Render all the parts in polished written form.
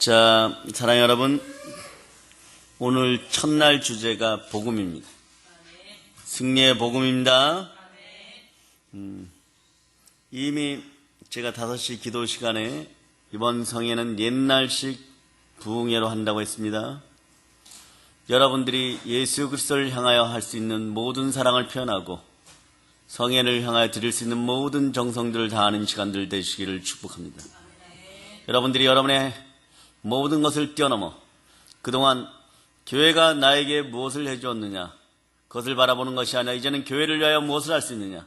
자, 사랑하는 여러분, 오늘 첫날 주제가 복음입니다. 승리의 복음입니다. 이미 제가 5시 기도 시간에 이번 성회는 옛날식 부흥회로 한다고 했습니다. 여러분들이 예수 그리스도를 향하여 할 수 있는 모든 사랑을 표현하고 성회를 향하여 드릴 수 있는 모든 정성들을 다하는 시간들 되시기를 축복합니다. 여러분들이 여러분의 모든 것을 뛰어넘어 그동안 교회가 나에게 무엇을 해주었느냐, 그것을 바라보는 것이 아니라 이제는 교회를 위하여 무엇을 할 수 있느냐,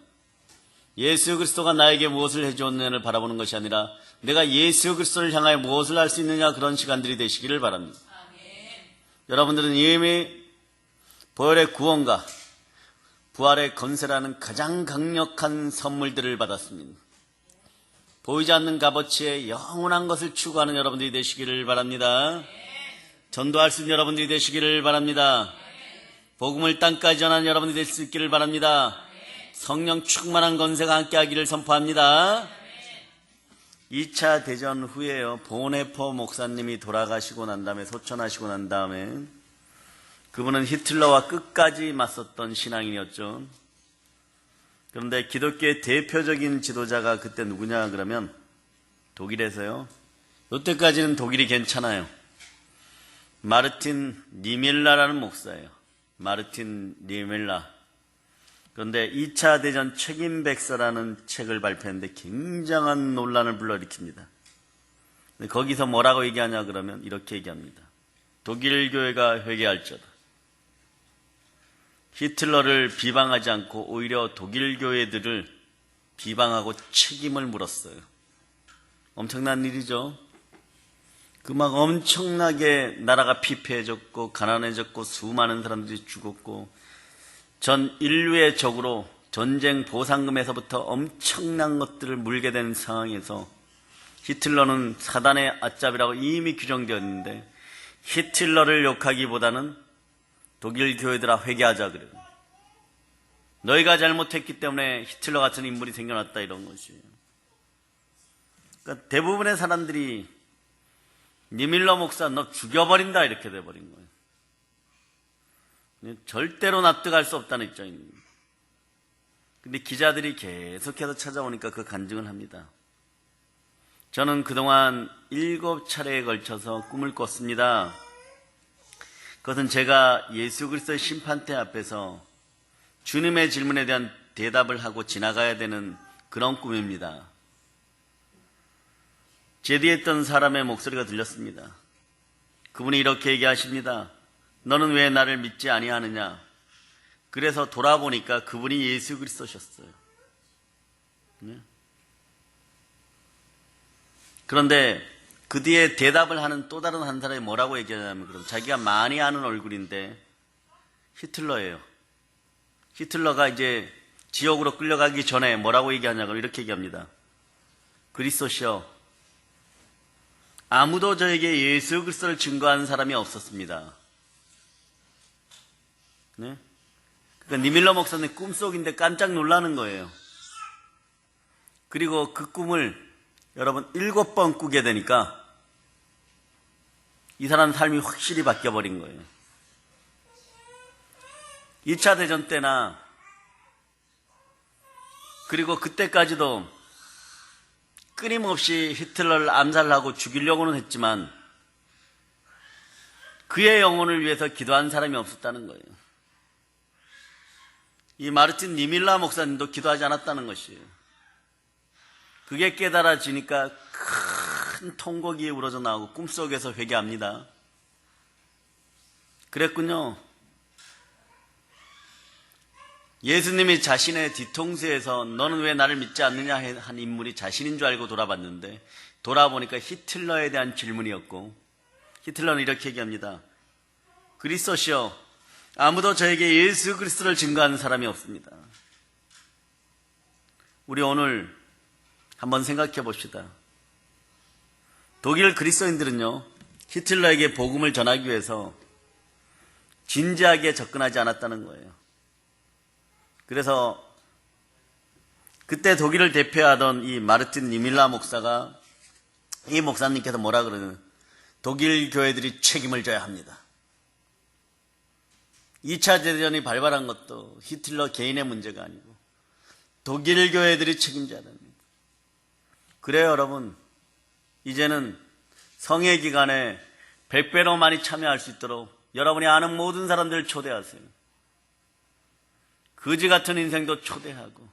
예수 그리스도가 나에게 무엇을 해주었느냐를 바라보는 것이 아니라 내가 예수 그리스도를 향하여 무엇을 할 수 있느냐, 그런 시간들이 되시기를 바랍니다. 여러분들은 이미 보혈의 구원과 부활의 건세라는 가장 강력한 선물들을 받았습니다. 보이지 않는 값어치의 영원한 것을 추구하는 여러분들이 되시기를 바랍니다. 전도할 수 있는 여러분들이 되시기를 바랍니다. 복음을 땅까지 전하는 여러분들이 될 수 있기를 바랍니다. 성령 충만한 건세가 함께하기를 선포합니다. 2차 대전 후에요, 보네포 목사님이 돌아가시고 난 다음에, 소천하시고 난 다음에 그분은 히틀러와 끝까지 맞섰던 신앙인이었죠. 그런데 기독교의 대표적인 지도자가 그때 누구냐 그러면 독일에서요, 이때까지는 독일이 괜찮아요. 마르틴 니밀라라는 목사예요. 마르틴 니밀라. 그런데 2차 대전 책임백서라는 책을 발표했는데 굉장한 논란을 불러일으킵니다. 거기서 뭐라고 얘기하냐 그러면 이렇게 얘기합니다. 독일 교회가 회개할지어다. 히틀러를 비방하지 않고 오히려 독일 교회들을 비방하고 책임을 물었어요. 엄청난 일이죠. 그 막 엄청나게 나라가 피폐해졌고 가난해졌고 수많은 사람들이 죽었고 전 인류의 적으로 전쟁 보상금에서부터 엄청난 것들을 물게 된 상황에서 히틀러는 사단의 앞잡이라고 이미 규정되었는데 히틀러를 욕하기보다는 독일 교회들아 회개하자 그래요. 너희가 잘못했기 때문에 히틀러 같은 인물이 생겨났다, 이런 것이에요. 그러니까 대부분의 사람들이 니밀러 목사 너 죽여버린다 이렇게 돼버린 거예요. 절대로 납득할 수 없다는 입장입니다. 근데 기자들이 계속해서 찾아오니까 그 간증을 합니다. 저는 그동안 7차례에 걸쳐서 꿈을 꿨습니다. 그것은 제가 예수 그리스도의 심판대 앞에서 주님의 질문에 대한 대답을 하고 지나가야 되는 그런 꿈입니다. 제 뒤에 있던 사람의 목소리가 들렸습니다. 그분이 이렇게 얘기하십니다. 너는 왜 나를 믿지 아니하느냐? 그래서 돌아보니까 그분이 예수 그리스도셨어요. 네? 그런데 그 뒤에 대답을 하는 또 다른 한 사람이 뭐라고 얘기하냐면, 그럼 자기가 많이 아는 얼굴인데 히틀러예요. 히틀러가 이제 지옥으로 끌려가기 전에 뭐라고 얘기하냐고 이렇게 얘기합니다. 그리스도시여, 아무도 저에게 예수 그리스도를 증거하는 사람이 없었습니다. 네? 그러니까 니밀러 목사님 꿈속인데 깜짝 놀라는 거예요. 그리고 그 꿈을 여러분 7번 꾸게 되니까 이 사람 삶이 확실히 바뀌어버린 거예요. 2차 대전 때나 그리고 그때까지도 끊임없이 히틀러를 암살하고 죽이려고는 했지만 그의 영혼을 위해서 기도한 사람이 없었다는 거예요. 이 마르틴 니밀라 목사님도 기도하지 않았다는 것이에요. 그게 깨달아지니까 큰 통곡이 우러져 나오고 꿈속에서 회개합니다. 그랬군요. 예수님이 자신의 뒤통수에서 너는 왜 나를 믿지 않느냐 한 인물이 자신인 줄 알고 돌아봤는데 돌아보니까 히틀러에 대한 질문이었고, 히틀러는 이렇게 얘기합니다. 그리스도시여, 아무도 저에게 예수 그리스도를 증거하는 사람이 없습니다. 우리 오늘 한번 생각해 봅시다. 독일 그리스도인들은요, 히틀러에게 복음을 전하기 위해서 진지하게 접근하지 않았다는 거예요. 그래서 그때 독일을 대표하던 이 마르틴 니밀라 목사가, 이 목사님께서 뭐라 그러냐면 독일 교회들이 책임을 져야 합니다. 2차 대전이 발발한 것도 히틀러 개인의 문제가 아니고 독일 교회들이 책임져야 됩니다. 그래요, 여러분. 이제는 성회 기간에 100배로 많이 참여할 수 있도록 여러분이 아는 모든 사람들을 초대하세요. 거지 같은 인생도 초대하고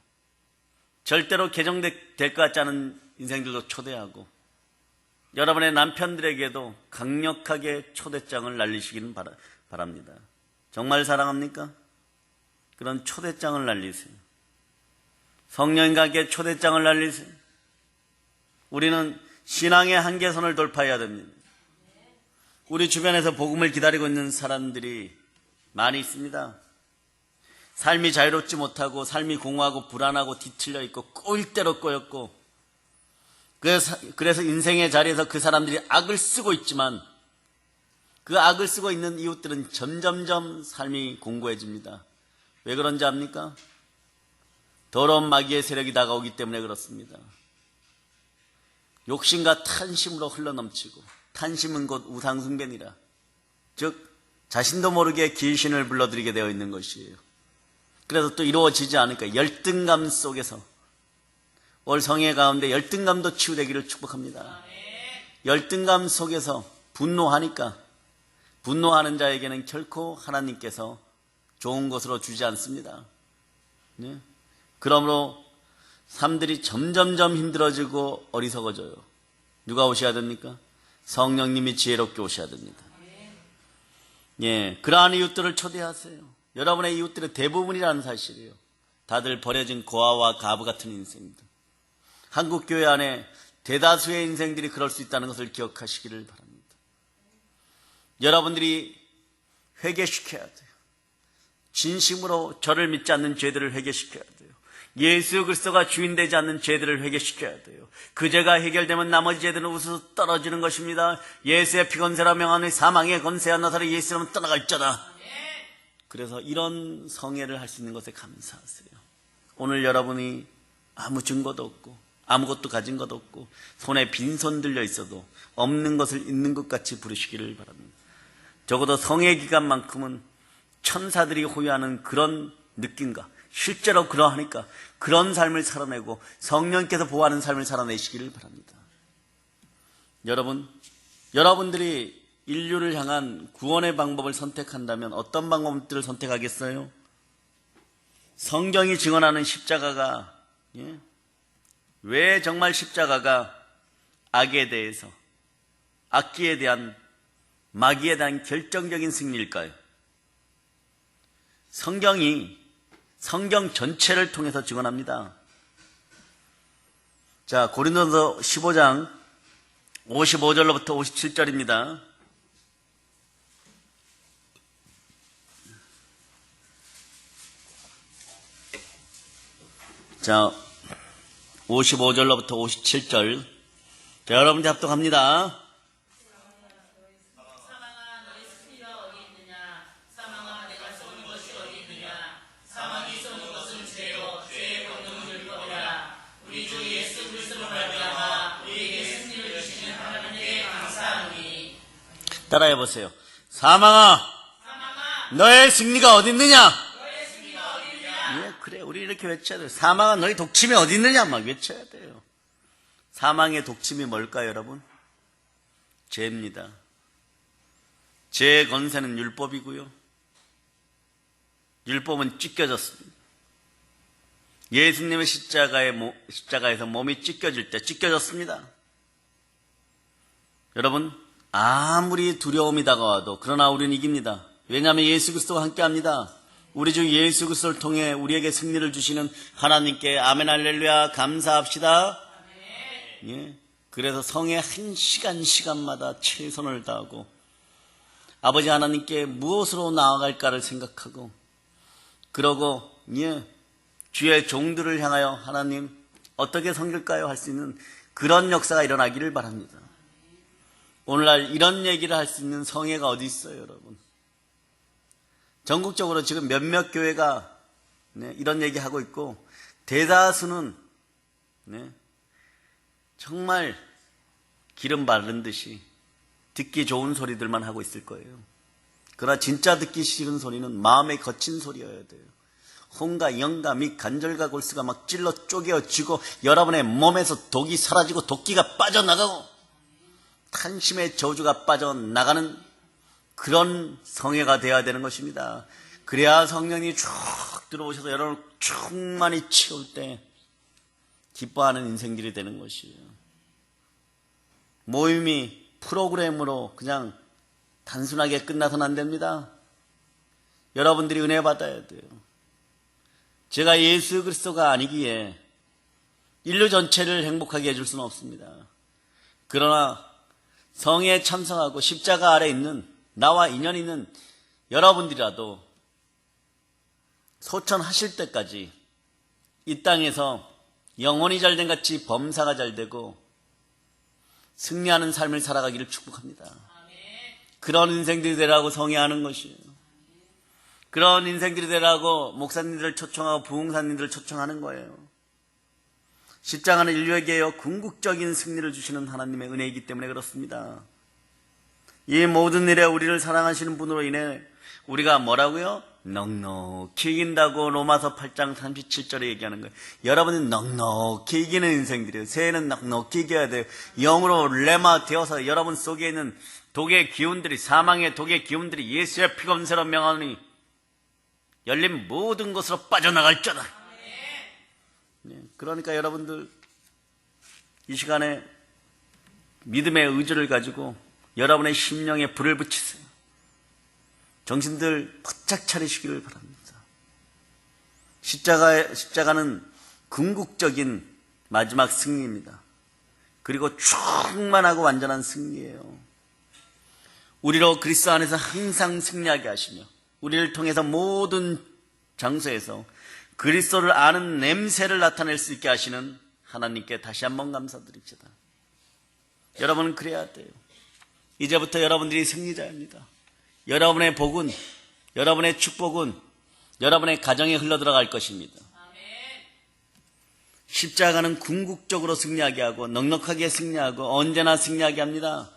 절대로 개정될 것 같지 않은 인생들도 초대하고 여러분의 남편들에게도 강력하게 초대장을 날리시기를 바랍니다. 정말 사랑합니까? 그런 초대장을 날리세요. 성령님과 함께 초대장을 날리세요. 우리는 신앙의 한계선을 돌파해야 됩니다. 우리 주변에서 복음을 기다리고 있는 사람들이 많이 있습니다. 삶이 자유롭지 못하고 삶이 공허하고 불안하고 뒤틀려 있고 꼬일 대로 꼬였고 그래서 인생의 자리에서 그 사람들이 악을 쓰고 있지만 그 악을 쓰고 있는 이웃들은 점점점 삶이 공고해집니다. 왜 그런지 압니까? 더러운 마귀의 세력이 다가오기 때문에 그렇습니다. 욕심과 탄심으로 흘러넘치고 탄심은 곧 우상숭배니라. 즉 자신도 모르게 귀신을 불러들이게 되어 있는 것이에요. 그래서 또 이루어지지 않으니까 열등감 속에서 올 성회 가운데 열등감도 치유되기를 축복합니다. 열등감 속에서 분노하니까 분노하는 자에게는 결코 하나님께서 좋은 것으로 주지 않습니다. 네? 그러므로 삶들이 점점점 힘들어지고 어리석어져요. 누가 오셔야 됩니까? 성령님이 지혜롭게 오셔야 됩니다. 예, 그러한 이웃들을 초대하세요. 여러분의 이웃들의 대부분이라는 사실이에요. 다들 버려진 고아와 가부 같은 인생들. 한국 교회 안에 대다수의 인생들이 그럴 수 있다는 것을 기억하시기를 바랍니다. 여러분들이 회개시켜야 돼요. 진심으로 저를 믿지 않는 죄들을 회개시켜야 돼요. 예수 그리스도가 주인 되지 않는 죄들을 회개시켜야 돼요. 그 죄가 해결되면 나머지 죄들은 우수수 떨어지는 것입니다. 예수의 피건세라 명하니 사망의 건세와 나사렛 예수라면 떠나갈자다. 그래서 이런 성회를 할 수 있는 것에 감사하세요. 오늘 여러분이 아무 증거도 없고 아무것도 가진 것 없고 손에 빈손 들려 있어도 없는 것을 있는 것 같이 부르시기를 바랍니다. 적어도 성회 기간만큼은 천사들이 호유하는 그런 느낌과 실제로 그러하니까 그런 삶을 살아내고 성령께서 보호하는 삶을 살아내시기를 바랍니다. 여러분들이 인류를 향한 구원의 방법을 선택한다면 어떤 방법들을 선택하겠어요? 성경이 증언하는 십자가가 왜 정말 십자가가 악에 대해서 악기에 대한 마귀에 대한 결정적인 승리일까요? 성경 전체를 통해서 증언합니다. 자, 고린도서 15장 55절로부터 57절입니다. 자, 55절로부터 57절. 자, 여러분들 합독합니다. 따라해 보세요. 사망아, 너의 승리가 어디 있느냐? 예, 그래, 우리 이렇게 외쳐야 돼요. 사망아, 너의 독침이 어디 있느냐? 막 외쳐야 돼요. 사망의 독침이 뭘까요, 여러분? 죄입니다. 죄의 건세는 율법이고요. 율법은 찢겨졌습니다. 예수님의 십자가에서 몸이 찢겨질 때 찢겨졌습니다. 여러분, 아무리 두려움이 다가와도 그러나 우리는 이깁니다. 왜냐하면 예수 그리스도와 함께합니다. 우리 주 예수 그리스도를 통해 우리에게 승리를 주시는 하나님께 아멘 할렐루야 감사합시다. 예, 그래서 성의 한 시간마다 최선을 다하고 아버지 하나님께 무엇으로 나아갈까를 생각하고 그러고 주의 종들을 향하여 하나님 어떻게 섬길까요? 할 수 있는 그런 역사가 일어나기를 바랍니다. 오늘날 이런 얘기를 할 수 있는 성회가 어디 있어요, 여러분? 전국적으로 지금 몇몇 교회가 이런 얘기하고 있고 대다수는 정말 기름 바른 듯이 듣기 좋은 소리들만 하고 있을 거예요. 그러나 진짜 듣기 싫은 소리는 마음에 거친 소리여야 돼요. 혼과 영과 및 간절과 골수가 막 찔러 쪼개어지고 여러분의 몸에서 독이 사라지고 도끼가 빠져나가고 탄심의 저주가 빠져나가는 그런 성회가 되어야 되는 것입니다. 그래야 성령이 쭉 들어오셔서 여러분을 충만히 채울 때 기뻐하는 인생들이 되는 것이에요. 모임이 프로그램으로 그냥 단순하게 끝나서는 안 됩니다. 여러분들이 은혜 받아야 돼요. 제가 예수 그리스도가 아니기에 인류 전체를 행복하게 해줄 수는 없습니다. 그러나 성에 참석하고 십자가 아래 있는 나와 인연 있는 여러분들이라도 소천하실 때까지 이 땅에서 영혼이 잘된 같이 범사가 잘되고 승리하는 삶을 살아가기를 축복합니다. 그런 인생들이 되라고 성회하는 것이에요. 그런 인생들이 되라고 목사님들을 초청하고 부흥사님들을 초청하는 거예요. 십자가는 인류에게 궁극적인 승리를 주시는 하나님의 은혜이기 때문에 그렇습니다. 이 모든 일에 우리를 사랑하시는 분으로 인해 우리가 뭐라고요? 넉넉히 이긴다고 로마서 8장 37절에 얘기하는 거예요. 여러분은 넉넉히 이기는 인생들이에요. 새해는 넉넉히 이겨야 돼요. 영으로 레마 되어서 여러분 속에 있는 독의 기운들이, 사망의 독의 기운들이 예수의 피검새로 명하니 열린 모든 것으로 빠져나갈 자다. 그러니까 여러분들 이 시간에 믿음의 의지를 가지고 여러분의 심령에 불을 붙이세요. 정신들 바짝 차리시기를 바랍니다. 십자가는 궁극적인 마지막 승리입니다. 그리고 충만하고 완전한 승리예요. 우리로 그리스도 안에서 항상 승리하게 하시며 우리를 통해서 모든 장소에서 그리스도를 아는 냄새를 나타낼 수 있게 하시는 하나님께 다시 한번 감사드립니다. 여러분은 그래야 돼요. 이제부터 여러분들이 승리자입니다. 여러분의 복은, 여러분의 축복은 여러분의 가정에 흘러들어갈 것입니다. 십자가는 궁극적으로 승리하게 하고 넉넉하게 승리하고 언제나 승리하게 합니다.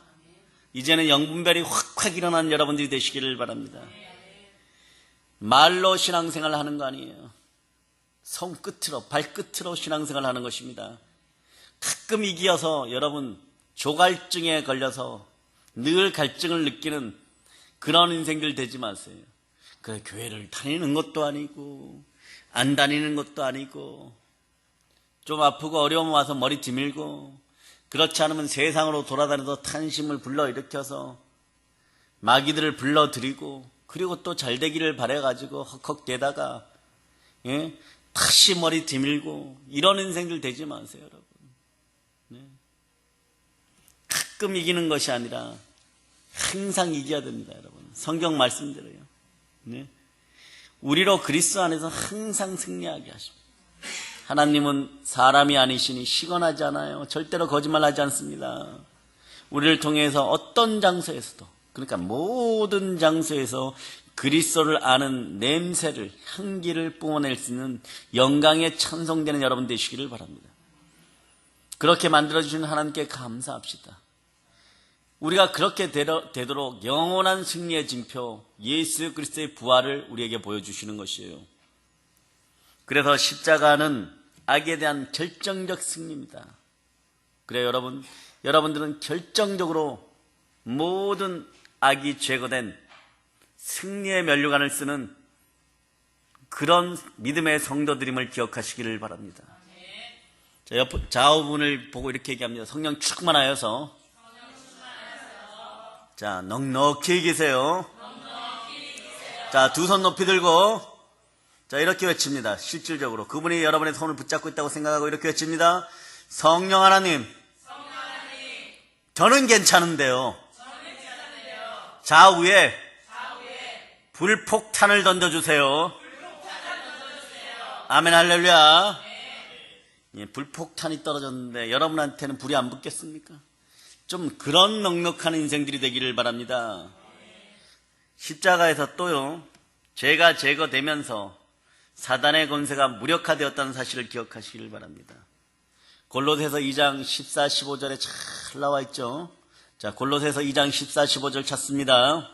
이제는 영분별이 확확 일어난 여러분들이 되시기를 바랍니다. 말로 신앙생활을 하는 거 아니에요. 손끝으로, 발끝으로 신앙생활을 하는 것입니다. 가끔 이기어서 여러분 조갈증에 걸려서 늘 갈증을 느끼는 그런 인생들 되지 마세요. 그 교회를 다니는 것도 아니고 안 다니는 것도 아니고 좀 아프고 어려움 와서 머리 뒤밀고 그렇지 않으면 세상으로 돌아다녀서 탄심을 불러일으켜서 마귀들을 불러들이고 그리고 또 잘되기를 바라가지고 헉헉대다가 다시 머리 뒤밀고 이런 인생들 되지 마세요, 여러분. 가끔 이기는 것이 아니라 항상 이겨야 됩니다, 여러분. 성경 말씀대로요. 우리로 그리스도 안에서 항상 승리하게 하십니다. 하나님은 사람이 아니시니 시건하지 않아요. 절대로 거짓말하지 않습니다. 우리를 통해서 어떤 장소에서도, 그러니까 모든 장소에서 그리스도를 아는 냄새를, 향기를 뿜어낼 수 있는 영광에 찬송되는 여러분 되시기를 바랍니다. 그렇게 만들어주시는 하나님께 감사합시다. 우리가 그렇게 되도록 영원한 승리의 징표 예수 그리스도의 부활을 우리에게 보여주시는 것이에요. 그래서 십자가는 악에 대한 결정적 승리입니다. 그래요, 여러분들은 결정적으로 모든 악이 제거된 승리의 면류관을 쓰는 그런 믿음의 성도들임을 기억하시기를 바랍니다. 자, 좌우분을 보고 이렇게 얘기합니다. 성령 충만하여서 자, 넉넉히 계세요. 자, 두 손 높이 들고 자, 이렇게 외칩니다. 실질적으로 그분이 여러분의 손을 붙잡고 있다고 생각하고 이렇게 외칩니다. 성령 하나님, 저는 괜찮은데요. 좌우에 불폭탄을 던져주세요. 아멘, 할렐루야. 예, 불폭탄이 떨어졌는데 여러분한테는 불이 안 붙겠습니까? 좀 그런 넉넉한 인생들이 되기를 바랍니다. 십자가에서 또요, 죄가 제거되면서 사단의 권세가 무력화되었다는 사실을 기억하시기를 바랍니다. 골로새서 2장 14, 15절에 잘 나와 있죠. 자, 자, 골로새서 2장 14, 15절 찾습니다.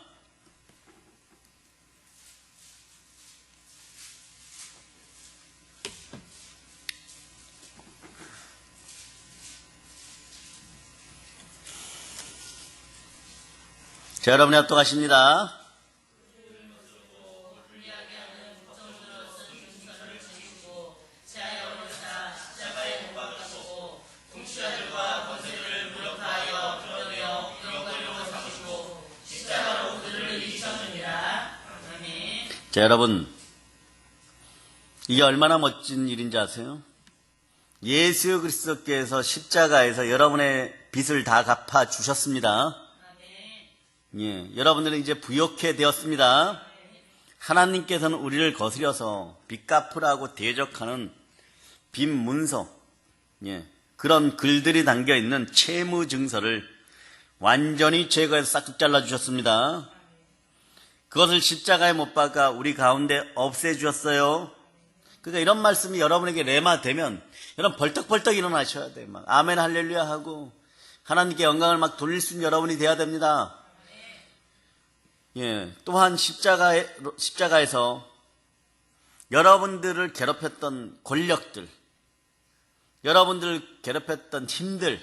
자, 여러분이 합독하십니다. 자, 여러분, 이게 얼마나 멋진 일인지 아세요? 예수 그리스도께서 십자가에서 여러분의 빚을 다 갚아 주셨습니다. 예, 여러분들은 이제 부욕해 되었습니다. 하나님께서는 우리를 거스려서 빚 갚으라고 대적하는 빚 문서, 예, 그런 글들이 담겨 있는 채무 증서를 완전히 제거해서 싹둑 잘라 주셨습니다. 그것을 십자가에 못 박아 우리 가운데 없애 주셨어요. 그러니까 이런 말씀이 여러분에게 레마 되면 여러분 벌떡벌떡 일어나셔야 돼요. 막 아멘 할렐루야 하고 하나님께 영광을 막 돌릴 수 있는 여러분이 돼야 됩니다. 예, 또한 십자가에서 여러분들을 괴롭혔던 권력들, 여러분들을 괴롭혔던 힘들,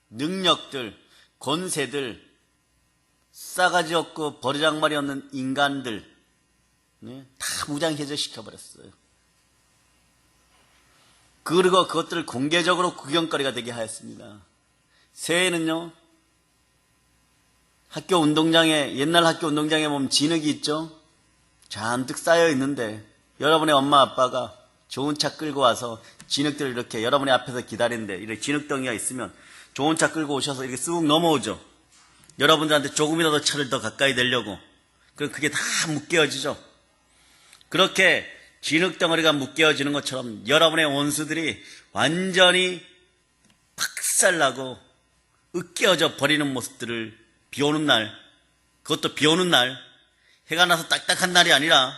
능력들, 권세들, 싸가지 없고 버리장머리 없는 인간들, 예, 다 무장해제 시켜버렸어요. 그리고 그것들을 공개적으로 구경거리가 되게 하였습니다. 새해에는요, 학교 운동장에, 옛날 학교 운동장에 보면 진흙이 있죠? 잔뜩 쌓여 있는데 여러분의 엄마 아빠가 좋은 차 끌고 와서 진흙들을 이렇게 여러분의 앞에서 기다리는데 이렇게 진흙덩이가 있으면 좋은 차 끌고 오셔서 이렇게 쑥 넘어오죠. 여러분들한테 조금이라도 차를 더 가까이 내려고. 그럼 그게 다 묶여지죠. 그렇게 진흙덩어리가 묶여지는 것처럼 여러분의 원수들이 완전히 박살나고 으깨어져 버리는 모습들을 비오는 날, 그것도 비오는 날, 해가 나서 딱딱한 날이 아니라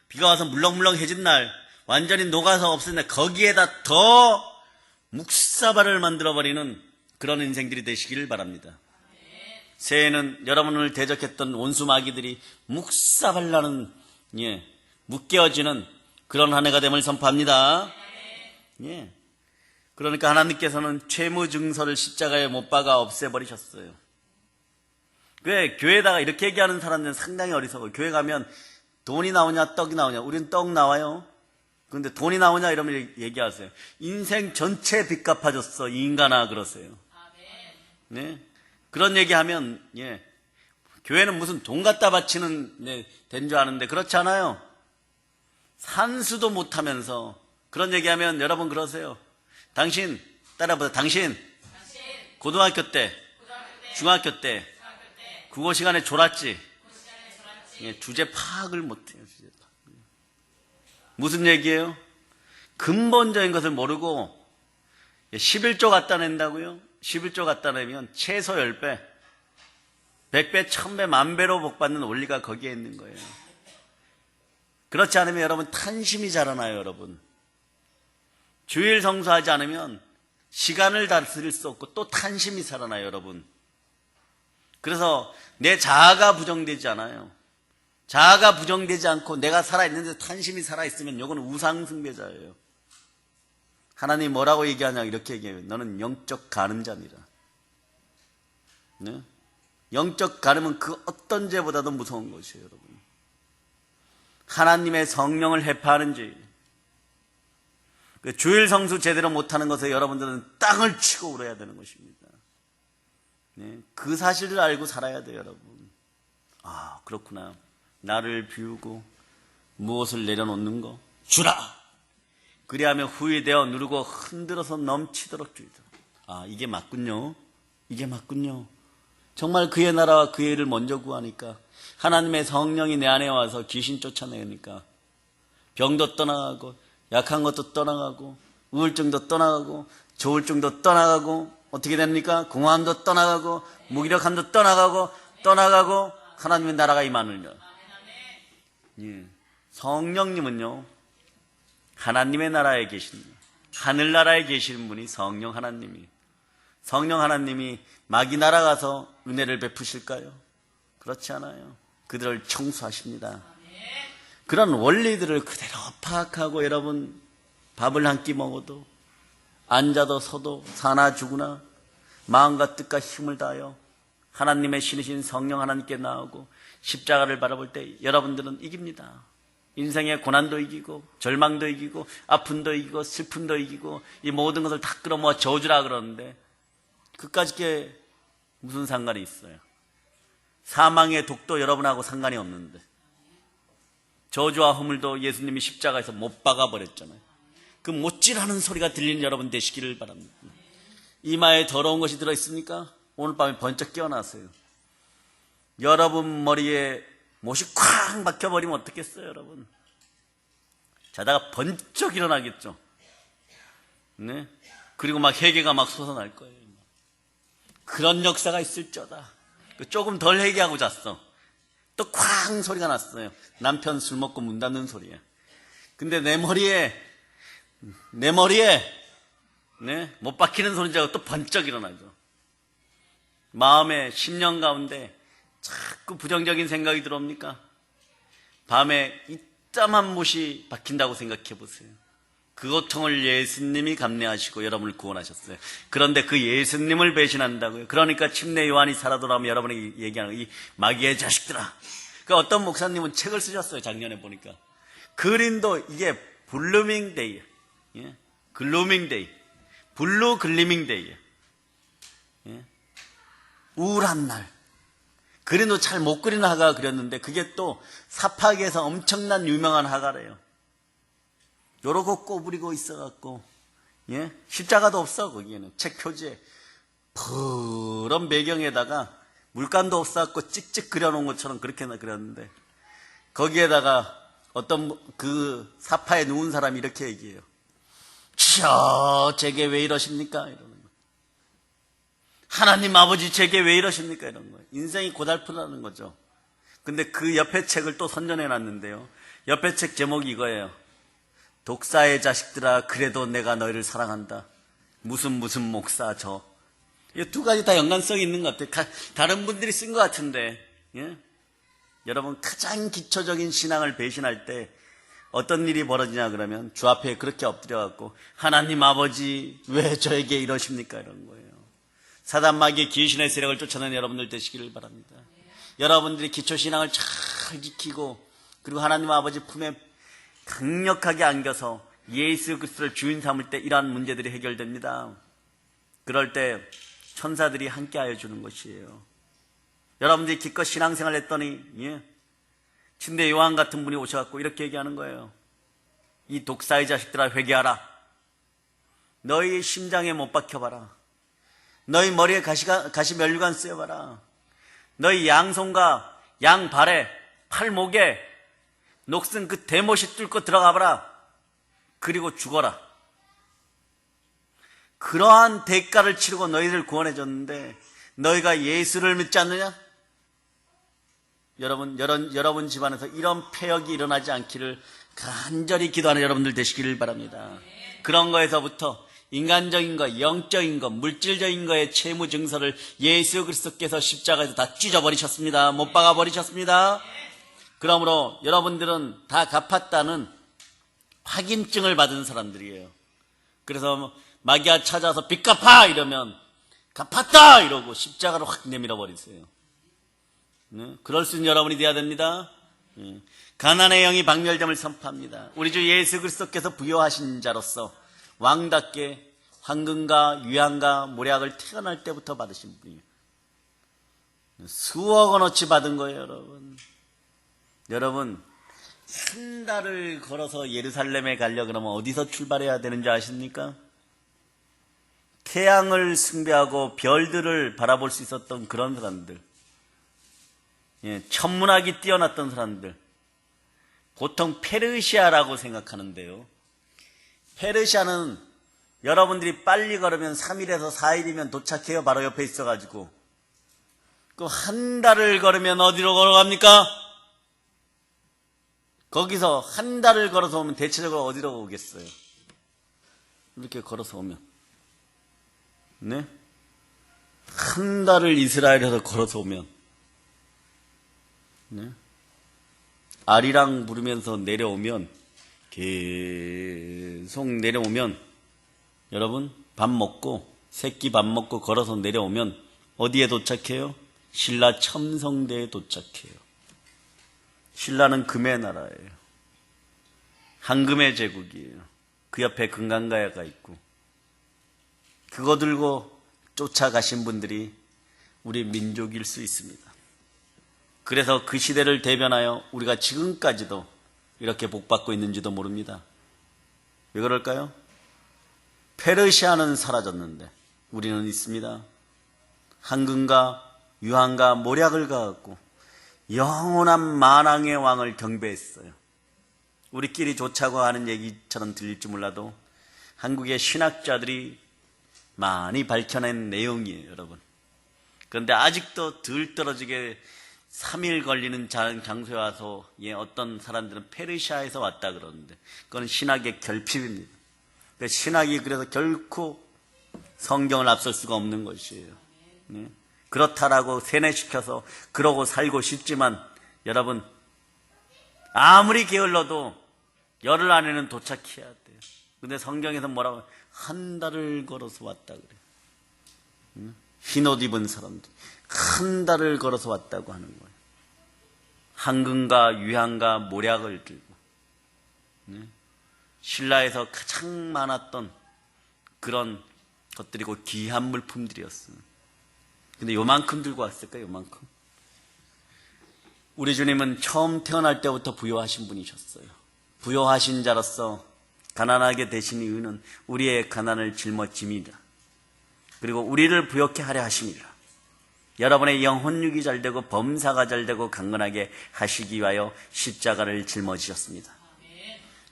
비가 와서 물렁물렁해진 날, 완전히 녹아서 없어진 날, 거기에다 더 묵사발을 만들어버리는 그런 인생들이 되시기를 바랍니다. 새해에는 여러분을 대적했던 원수 마귀들이 묵사발나는, 예, 묶여지는 그런 한 해가 됨을 선포합니다. 예. 그러니까 하나님께서는 채무 증서를 십자가에 못 박아 없애버리셨어요. 왜 교회에다가 이렇게 얘기하는 사람들은 상당히 어리석어요. 교회 가면 돈이 나오냐 떡이 나오냐. 우린 떡 나와요. 그런데 돈이 나오냐 이러면 얘기하세요. 인생 전체 빚 갚아줬어 이 인간아 그러세요. 네? 그런 얘기하면, 예, 교회는 무슨 돈 갖다 바치는, 네, 된 줄 아는데 그렇지 않아요. 산수도 못하면서 그런 얘기하면 여러분 그러세요. 당신 따라보세요. 당신 고등학교 때, 중학교 때 국어 시간에 졸았지. 예, 주제 파악을 못해요. 주제 파악. 무슨 얘기예요? 근본적인 것을 모르고 11조 갖다 낸다고요? 11조 갖다 내면 최소 10배, 100배, 1000배, 만배로 복받는 원리가 거기에 있는 거예요. 그렇지 않으면 여러분 탄심이 자라나요. 여러분 주일 성수하지 않으면 시간을 다스릴 수 없고 또 탄심이 살아나요. 여러분 그래서 내 자아가 부정되지 않아요. 자아가 부정되지 않고 내가 살아있는데 탄심이 살아있으면 이건 우상숭배자예요. 하나님 뭐라고 얘기하냐 이렇게 얘기해요. 너는 영적 간음자니라. 네? 영적 간음은 그 어떤 죄보다도 무서운 것이에요. 여러분 하나님의 성령을 해파하는 죄. 주일 성수 제대로 못하는 것에 여러분들은 땅을 치고 울어야 되는 것입니다. 네? 그 사실을 알고 살아야 돼요. 여러분 아 그렇구나. 나를 비우고 무엇을 내려놓는 거 주라. 그리하면 후회되어 누르고 흔들어서 넘치도록 주이다. 아 이게 맞군요. 이게 맞군요. 정말 그의 나라와 그의 일을 먼저 구하니까 하나님의 성령이 내 안에 와서 귀신 쫓아내니까 병도 떠나가고 약한 것도 떠나가고 우울증도 떠나가고 조울증도 떠나가고 어떻게 됩니까? 공허함도 떠나가고 무기력함도 떠나가고 하나님의 나라가 임하느냐. 예. 성령님은요 하나님의 나라에 계신 하늘나라에 계시는 분이 성령 하나님이 마귀 나라 가서 은혜를 베푸실까요? 그렇지 않아요. 그들을 청소하십니다. 그런 원리들을 그대로 파악하고 여러분 밥을 한 끼 먹어도 앉아도 서도 사나 죽으나 마음과 뜻과 힘을 다하여 하나님의 신이신 성령 하나님께 나오고 십자가를 바라볼 때 여러분들은 이깁니다. 인생의 고난도 이기고 절망도 이기고 아픔도 이기고 슬픔도 이기고 이 모든 것을 다 끌어모아 저주라 그러는데 그까짓 게 무슨 상관이 있어요? 사망의 독도 여러분하고 상관이 없는데 저주와 허물도 예수님이 십자가에서 못 박아 버렸잖아요. 그 못질하는 소리가 들리는 여러분 되시기를 바랍니다. 이마에 더러운 것이 들어있습니까? 오늘 밤에 번쩍 깨어나세요. 여러분 머리에 못이 쾅 박혀버리면 어떻겠어요, 여러분? 자다가 번쩍 일어나겠죠. 네? 그리고 막 회개가 막 솟아날 거예요. 그런 역사가 있을저다. 조금 덜 회개하고 잤어. 또 쾅 소리가 났어요. 남편 술 먹고 문 닫는 소리야. 근데 내 머리에 네? 못 박히는 소리 자고 또 번쩍 일어나죠. 마음의 10년 가운데 자꾸 부정적인 생각이 들어옵니까? 밤에 이따만 못이 박힌다고 생각해 보세요. 그 고통을 예수님이 감내하시고 여러분을 구원하셨어요. 그런데 그 예수님을 배신한다고요. 그러니까 침례 요한이 살아 돌아오면 여러분이 얘기하는 이 마귀의 자식들아. 그 어떤 목사님은 책을 쓰셨어요. 작년에 보니까. 그린도 이게 블루밍 데이, 예? 글루밍 데이, 블루 글리밍 데이, 예? 우울한 날. 그림도 잘 못 그리는 화가가 그렸는데 그게 또 사파기에서 엄청난 유명한 화가래요. 요러고 꼬부리고 있어갖고, 예? 십자가도 없어, 거기에는. 책 표지에. 푸른 배경에다가 물감도 없어갖고 찍찍 그려놓은 것처럼 그렇게 그렸는데, 거기에다가 어떤 그 사파에 누운 사람이 이렇게 얘기해요. 주여, 제게 왜 이러십니까? 이러는 거예요. 하나님 아버지, 제게 왜 이러십니까? 이런 거예요. 인생이 고달프다는 거죠. 근데 그 옆에 책을 또 선전해 놨는데요. 옆에 책 제목이 이거예요. 독사의 자식들아, 그래도 내가 너희를 사랑한다. 무슨 목사 저. 이 두 가지 다 연관성이 있는 것 같아요. 다른 분들이 쓴 것 같은데, 예? 여러분 가장 기초적인 신앙을 배신할 때 어떤 일이 벌어지냐 그러면 주 앞에 그렇게 엎드려갖고 하나님 아버지 왜 저에게 이러십니까? 이런 거예요. 사단 마귀의 귀신의 세력을 쫓아내는 여러분들 되시기를 바랍니다. 여러분들이 기초신앙을 잘 지키고 그리고 하나님 아버지 품에 강력하게 안겨서 예수 그리스도를 주인 삼을 때 이러한 문제들이 해결됩니다. 그럴 때 천사들이 함께하여 주는 것이에요. 여러분들이 기껏 신앙생활 했더니 침례 요한 같은 분이 오셔갖고 이렇게 얘기하는 거예요. 이 독사의 자식들아 회개하라. 너희 심장에 못 박혀봐라. 너희 머리에 가시 면류관 쓰여봐라. 너희 양손과 양발에 팔목에 녹슨 그 대못이 뚫고 들어가봐라. 그리고 죽어라. 그러한 대가를 치르고 너희를 구원해줬는데 너희가 예수를 믿지 않느냐? 여러분 집안에서 이런 폐역이 일어나지 않기를 간절히 기도하는 여러분들 되시기를 바랍니다. 그런 거에서부터 인간적인 거, 영적인 거, 물질적인 거의 채무 증서를 예수 그리스도께서 십자가에서 다 찢어버리셨습니다. 못 박아버리셨습니다. 그러므로 여러분들은 다 갚았다는 확인증을 받은 사람들이에요. 그래서 마귀가 찾아서 빚 갚아! 이러면 갚았다! 이러고 십자가로 확 내밀어 버리세요. 네? 그럴 수 있는 여러분이 되어야 됩니다. 가난의 영이 박멸됨을 선포합니다. 우리 주 예수 그리스도께서 부여하신 자로서 왕답게 황금과 유향과 모략을 태어날 때부터 받으신 분이에요. 수억 원어치 받은 거예요, 여러분. 여러분, 한 달을 걸어서 예루살렘에 가려고 그러면 어디서 출발해야 되는지 아십니까? 태양을 숭배하고 별들을 바라볼 수 있었던 그런 사람들, 천문학이 뛰어났던 사람들, 보통 페르시아라고 생각하는데요. 페르시아는 여러분들이 빨리 걸으면 3일에서 4일이면 도착해요. 바로 옆에 있어가지고. 그 한 달을 걸으면 어디로 걸어갑니까? 거기서 한 달을 걸어서 오면 대체적으로 어디로 오겠어요? 이렇게 걸어서 오면. 네? 한 달을 이스라엘에서 걸어서 오면, 네? 아리랑 부르면서 내려오면, 계속 내려오면, 여러분, 밥 먹고, 새끼 밥 먹고 걸어서 내려오면, 어디에 도착해요? 신라 첨성대에 도착해요. 신라는 금의 나라예요. 황금의 제국이에요. 그 옆에 금강가야가 있고, 그거 들고 쫓아가신 분들이 우리 민족일 수 있습니다. 그래서 그 시대를 대변하여 우리가 지금까지도 이렇게 복받고 있는지도 모릅니다. 왜 그럴까요? 페르시아는 사라졌는데 우리는 있습니다. 황금과 유황과 모략을 가갖고 영원한 만왕의 왕을 경배했어요. 우리끼리 좋자고 하는 얘기처럼 들릴지 몰라도 한국의 신학자들이 많이 밝혀낸 내용이에요, 여러분. 그런데 아직도 덜 떨어지게 3일 걸리는 장소에 와서 어떤 사람들은 페르시아에서 왔다 그러는데 그건 신학의 결핍입니다. 신학이 그래서 결코 성경을 앞설 수가 없는 것이에요. 네? 그렇다라고 세뇌시켜서 그러고 살고 싶지만 여러분 아무리 게을러도 열흘 안에는 도착해야 돼요. 근데 성경에서 뭐라고 한 달을 걸어서 왔다 그래요. 흰옷 입은 사람들 한 달을 걸어서 왔다고 하는 거예요. 황금과 유향과 모략을 들고 신라에서 가장 많았던 그런 것들이고 귀한 물품들이었어요. 근데 요만큼 들고 왔을까요? 요만큼. 우리 주님은 처음 태어날 때부터 부요하신 분이셨어요. 부요하신 자로서 가난하게 되신 이유는 우리의 가난을 짊어짐이다. 그리고 우리를 부요케 하려 하심이라. 여러분의 영혼육이 잘되고 범사가 잘되고 강건하게 하시기 위하여 십자가를 짊어지셨습니다.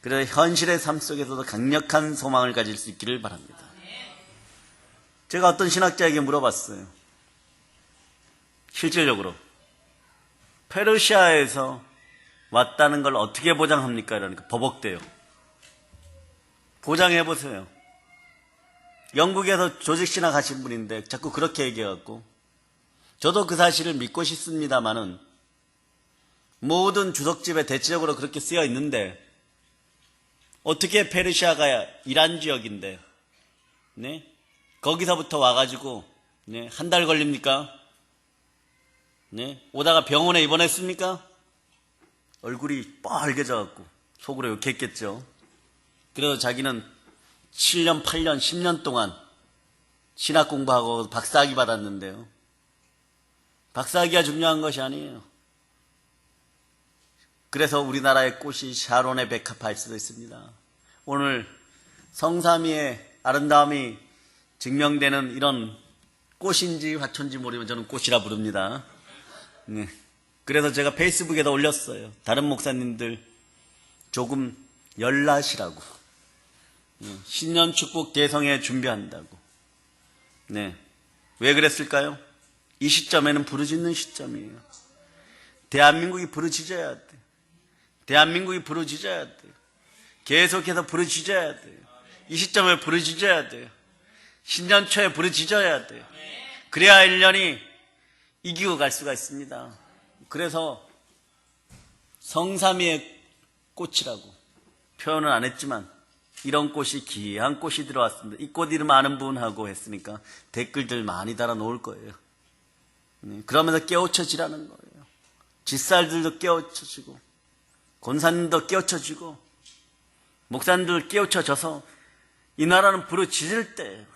그래서 현실의 삶 속에서도 강력한 소망을 가질 수 있기를 바랍니다. 제가 어떤 신학자에게 물어봤어요. 실질적으로 페르시아에서 왔다는 걸 어떻게 보장합니까? 이러니까 버벅대요. 보장해보세요. 영국에서 조직신학 하신 분인데 자꾸 그렇게 얘기해갖고 저도 그 사실을 믿고 싶습니다만은 모든 주석집에 대체적으로 그렇게 쓰여 있는데 어떻게 페르시아가 이란 지역인데 네? 거기서부터 와가지고 네? 한 달 걸립니까? 네? 오다가 병원에 입원했습니까? 얼굴이 빨개져갖고 속으로 욕했겠죠. 그래서 자기는 7년, 8년, 10년 동안 신학 공부하고 박사학위 받았는데요. 박사학위가 중요한 것이 아니에요. 그래서 우리나라의 꽃이 샤론의 백합화일 수도 있습니다. 오늘 성삼위의 아름다움이 증명되는 이런 꽃인지 화초인지 모르면 저는 꽃이라 부릅니다. 네. 그래서 제가 페이스북에다 올렸어요. 다른 목사님들 조금 열나시라고. 신년 축복 대성회 준비한다고. 네. 왜 그랬을까요? 이 시점에는 부르짖는 시점이에요. 대한민국이 부르짖어야 돼. 대한민국이 부르짖어야 돼. 계속해서 부르짖어야 돼요. 이 시점에 부르짖어야 돼요. 신년 초에 부르짖어야 돼요. 그래야 1년이 이기고 갈 수가 있습니다. 그래서 성삼위의 꽃이라고 표현은 안 했지만 이런 꽃이 귀한 꽃이 들어왔습니다. 이 꽃 이름 아는 분하고 했으니까 댓글들 많이 달아 놓을 거예요. 그러면서 깨우쳐지라는 거예요. 집살들도 깨우쳐지고 권사님도 깨우쳐지고 목사님들 깨우쳐져서 이 나라는 부르짖을 때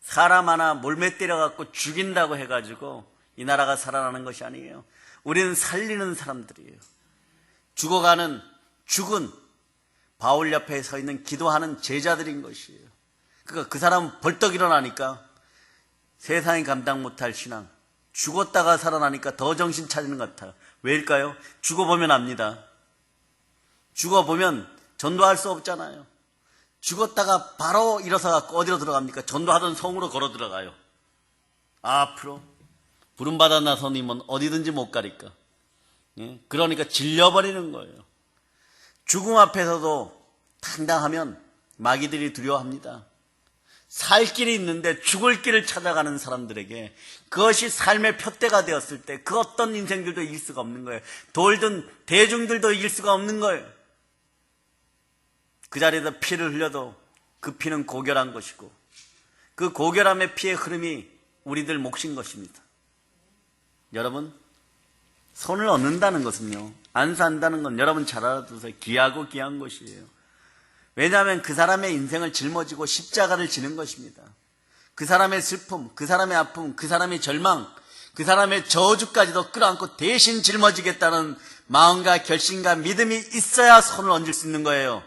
사람 하나 몰매 때려갖고 죽인다고 해가지고 이 나라가 살아나는 것이 아니에요. 우리는 살리는 사람들이에요. 죽어가는 죽은 바울 옆에 서 있는 기도하는 제자들인 것이에요. 그러니까 그 사람은 벌떡 일어나니까 세상이 감당 못할 신앙, 죽었다가 살아나니까 더 정신 차리는 것 같아요. 왜일까요? 죽어보면 압니다. 죽어보면 전도할 수 없잖아요. 죽었다가 바로 일어서갖고 어디로 들어갑니까? 전도하던 성으로 걸어 들어가요. 앞으로 부름받아 나서님은 어디든지 못 가니까. 그러니까 질려버리는 거예요. 죽음 앞에서도 당당하면 마귀들이 두려워합니다. 살 길이 있는데 죽을 길을 찾아가는 사람들에게 그것이 삶의 표대가 되었을 때 그 어떤 인생들도 이길 수가 없는 거예요. 돌든 대중들도 이길 수가 없는 거예요. 그 자리에서 피를 흘려도 그 피는 고결한 것이고 그 고결함의 피의 흐름이 우리들 몫인 것입니다. 여러분, 손을 얻는다는 것은요, 안 산다는 건 여러분 잘 알아두세요. 귀하고 귀한 것이에요. 왜냐하면 그 사람의 인생을 짊어지고 십자가를 지는 것입니다. 그 사람의 슬픔, 그 사람의 아픔, 그 사람의 절망, 그 사람의 저주까지도 끌어안고 대신 짊어지겠다는 마음과 결심과 믿음이 있어야 손을 얹을 수 있는 거예요.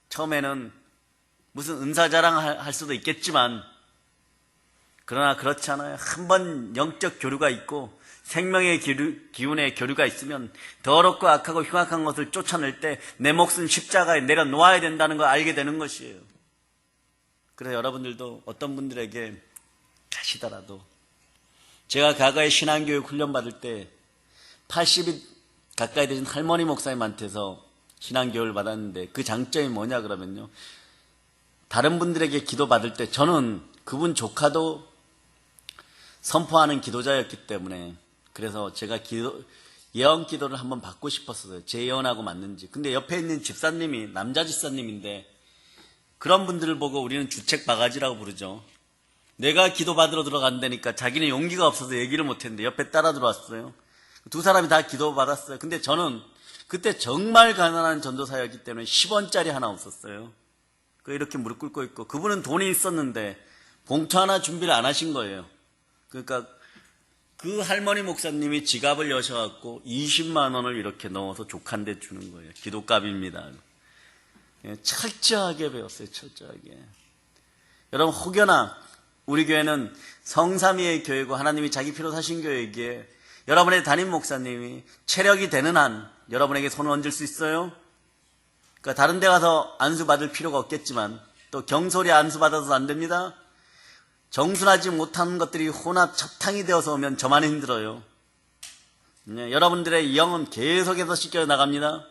처음에는 무슨 은사자랑 할 수도 있겠지만 그러나 그렇지 않아요. 한번 영적 교류가 있고 생명의 기운의 교류가 있으면 더럽고 악하고 흉악한 것을 쫓아낼 때 내 몫은 십자가에 내려놓아야 된다는 걸 알게 되는 것이에요. 그래서 여러분들도 어떤 분들에게 가시더라도 제가 과거에 신앙교육 훈련 받을 때 80이 가까이 되신 할머니 목사님한테서 신앙교육을 받았는데 그 장점이 뭐냐 그러면요, 다른 분들에게 기도 받을 때 저는 그분 조카도 선포하는 기도자였기 때문에 그래서 제가 예언 기도를 한번 받고 싶었어요. 제 예언하고 맞는지. 근데 옆에 있는 집사님이 남자 집사님인데 그런 분들을 보고 우리는 주책 바가지라고 부르죠. 내가 기도 받으러 들어간다니까 자기는 용기가 없어서 얘기를 못했는데 옆에 따라 들어왔어요. 두 사람이 다 기도 받았어요. 근데 저는 그때 정말 가난한 전도사였기 때문에 10원짜리 하나 없었어요. 이렇게 무릎 꿇고 있고 그분은 돈이 있었는데 봉투 하나 준비를 안 하신 거예요. 그러니까 그 할머니 목사님이 지갑을 여셔갖고 20만 원을 이렇게 넣어서 조카한테 주는 거예요. 기도값입니다. 철저하게 배웠어요. 철저하게. 여러분, 혹여나 우리 교회는 성삼위의 교회고 하나님이 자기 피로 사신 교회이기에 여러분의 담임 목사님이 체력이 되는 한 여러분에게 손을 얹을 수 있어요? 그러니까 다른 데 가서 안수 받을 필요가 없겠지만 또 경솔히 안수 받아서 안 됩니다. 정순하지 못한 것들이 혼합 첩탕이 되어서 오면 저만 힘들어요. 여러분들의 영은 계속해서 씻겨 나갑니다.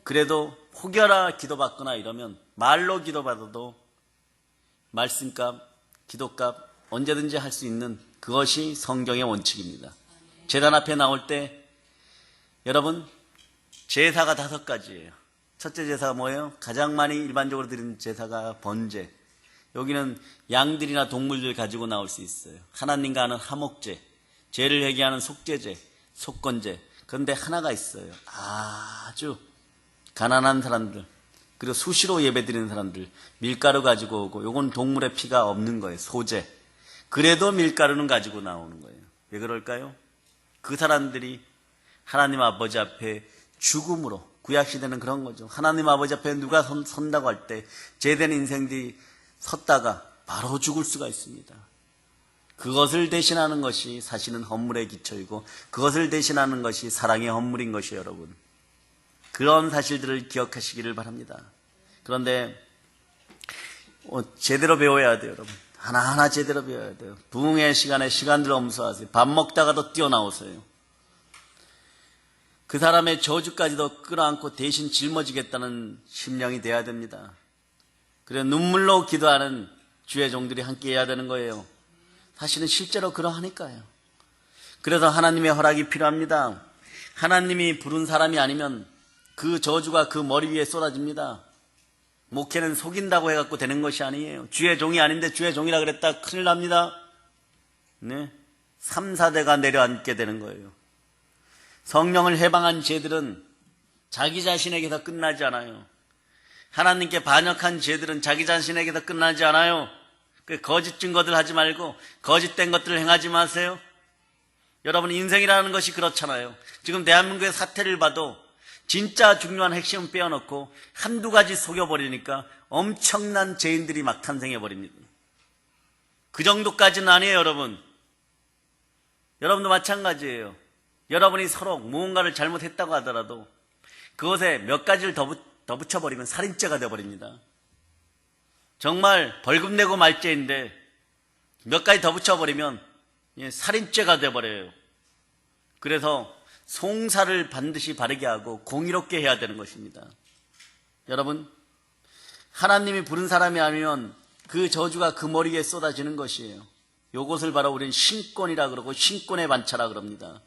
그래도 혹여나 기도받거나 이러면 말로 기도받아도 말씀값, 기도값 언제든지 할 수 있는 그것이 성경의 원칙입니다. 제단 앞에 나올 때 여러분 제사가 5가지예요. 첫째 제사가 뭐예요? 가장 많이 일반적으로 드리는 제사가 번제. 여기는 양들이나 동물들 가지고 나올 수 있어요. 하나님과 하는 화목제, 죄를 회개하는 속죄제, 속건제. 그런데 하나가 있어요. 아주 가난한 사람들, 그리고 수시로 예배드리는 사람들, 밀가루 가지고 오고, 요건 동물의 피가 없는 거예요. 소제. 그래도 밀가루는 가지고 나오는 거예요. 왜 그럴까요? 그 사람들이 하나님 아버지 앞에 죽음으로, 구약시대는 그런 거죠. 하나님 아버지 앞에 누가 선다고 할 때 제된 인생들이 섰다가 바로 죽을 수가 있습니다. 그것을 대신하는 것이 사실은 헌물의 기초이고 그것을 대신하는 것이 사랑의 헌물인 것이에요. 여러분, 그런 사실들을 기억하시기를 바랍니다. 그런데 제대로 배워야 돼요. 여러분, 하나하나 제대로 배워야 돼요. 부흥의 시간에 시간들 엄수하세요. 밥 먹다가도 뛰어나오세요. 그 사람의 저주까지도 끌어안고 대신 짊어지겠다는 심령이 돼야 됩니다. 그래, 눈물로 기도하는 주의 종들이 함께 해야 되는 거예요. 사실은 실제로 그러하니까요. 그래서 하나님의 허락이 필요합니다. 하나님이 부른 사람이 아니면 그 저주가 그 머리 위에 쏟아집니다. 목회는 속인다고 해갖고 되는 것이 아니에요. 주의 종이 아닌데 주의 종이라 그랬다 큰일 납니다. 네, 3, 4대가 내려앉게 되는 거예요. 성령을 해방한 죄들은 자기 자신에게서 끝나지 않아요. 하나님께 반역한 죄들은 자기 자신에게서 끝나지 않아요. 거짓 증거들 하지 말고 거짓된 것들을 행하지 마세요. 여러분, 인생이라는 것이 그렇잖아요. 지금 대한민국의 사태를 봐도 진짜 중요한 핵심은 빼어놓고 한두 가지 속여버리니까 엄청난 죄인들이 막 탄생해버립니다. 그 정도까지는 아니에요. 여러분도 마찬가지예요. 여러분이 서로 무언가를 잘못했다고 하더라도 그것에 몇 가지를 더 붙여버리면 살인죄가 되어버립니다. 정말 벌금 내고 말죄인데 몇 가지 더 붙여버리면 살인죄가 되어버려요. 그래서 송사를 반드시 바르게 하고 공의롭게 해야 되는 것입니다. 여러분, 하나님이 부른 사람이 아니면 그 저주가 그 머리에 쏟아지는 것이에요. 요것을 바로 우리는 신권이라 그러고 신권의 반차라 그럽니다.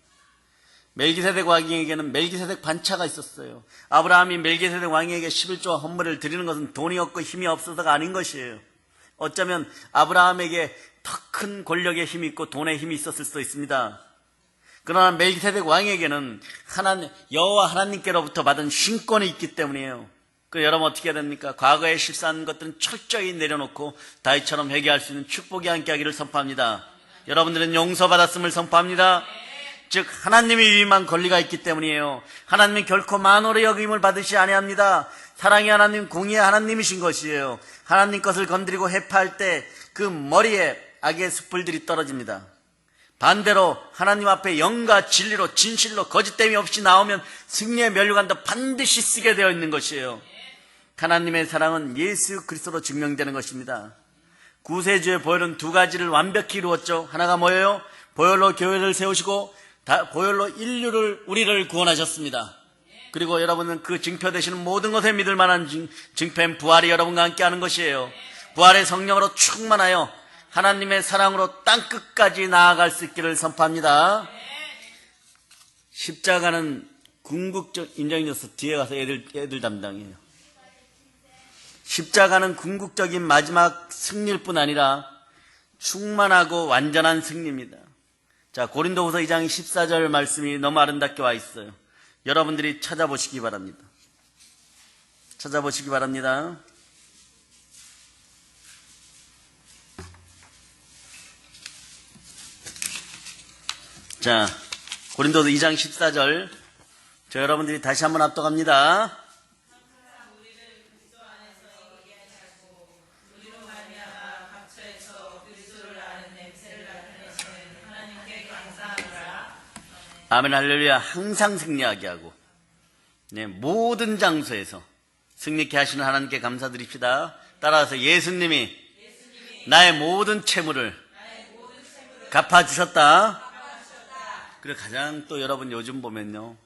멜기세덱 왕에게는 멜기세덱 반차가 있었어요. 아브라함이 멜기세덱 왕에게 11조와 헌물을 드리는 것은 돈이 없고 힘이 없어서가 아닌 것이에요. 어쩌면 아브라함에게 더 큰 권력의 힘이 있고 돈의 힘이 있었을 수도 있습니다. 그러나 멜기세덱 왕에게는 여호와 하나님께로부터 받은 신권이 있기 때문이에요. 여러분 어떻게 해야 됩니까? 과거에 실수한 것들은 철저히 내려놓고 다윗처럼 회개할 수 있는 축복이 함께하기를 선포합니다. 여러분들은 용서받았음을 선포합니다. 즉 하나님이 위임한 권리가 있기 때문이에요. 하나님이 결코 만홀의 여김을 받으시 아니합니다. 사랑의 하나님, 공의의 하나님이신 것이에요. 하나님 것을 건드리고 회파할 때 그 머리에 악의 숯불들이 떨어집니다. 반대로 하나님 앞에 영과 진리로 진실로 거짓됨이 없이 나오면 승리의 면류관도 반드시 쓰게 되어 있는 것이에요. 하나님의 사랑은 예수 그리스도로 증명되는 것입니다. 구세주의 보혈은 두 가지를 완벽히 이루었죠. 하나가 뭐예요? 보혈로 교회를 세우시고 보혈로 우리를 구원하셨습니다. 그리고 여러분은 그 증표되시는 모든 것에 믿을 만한 증표인 부활이 여러분과 함께하는 것이에요. 부활의 성령으로 충만하여 하나님의 사랑으로 땅끝까지 나아갈 수 있기를 선포합니다. 십자가는 궁극적 인정이어서 뒤에 가서 애들 담당이에요. 십자가는 궁극적인 마지막 승리일 뿐 아니라 충만하고 완전한 승리입니다. 자, 고린도후서 2장 14절 말씀이 너무 아름답게 와 있어요. 여러분들이 찾아보시기 바랍니다. 찾아보시기 바랍니다. 자, 고린도서 2장 14절. 저 여러분들이 다시 한번 압독합니다. 아멘 할렐루야. 항상 승리하게 하고 모든 장소에서 승리케 하시는 하나님께 감사드립시다. 따라서 예수님이 나의 모든 채무를 갚아주셨다. 그리고 가장 또 여러분 요즘 보면요,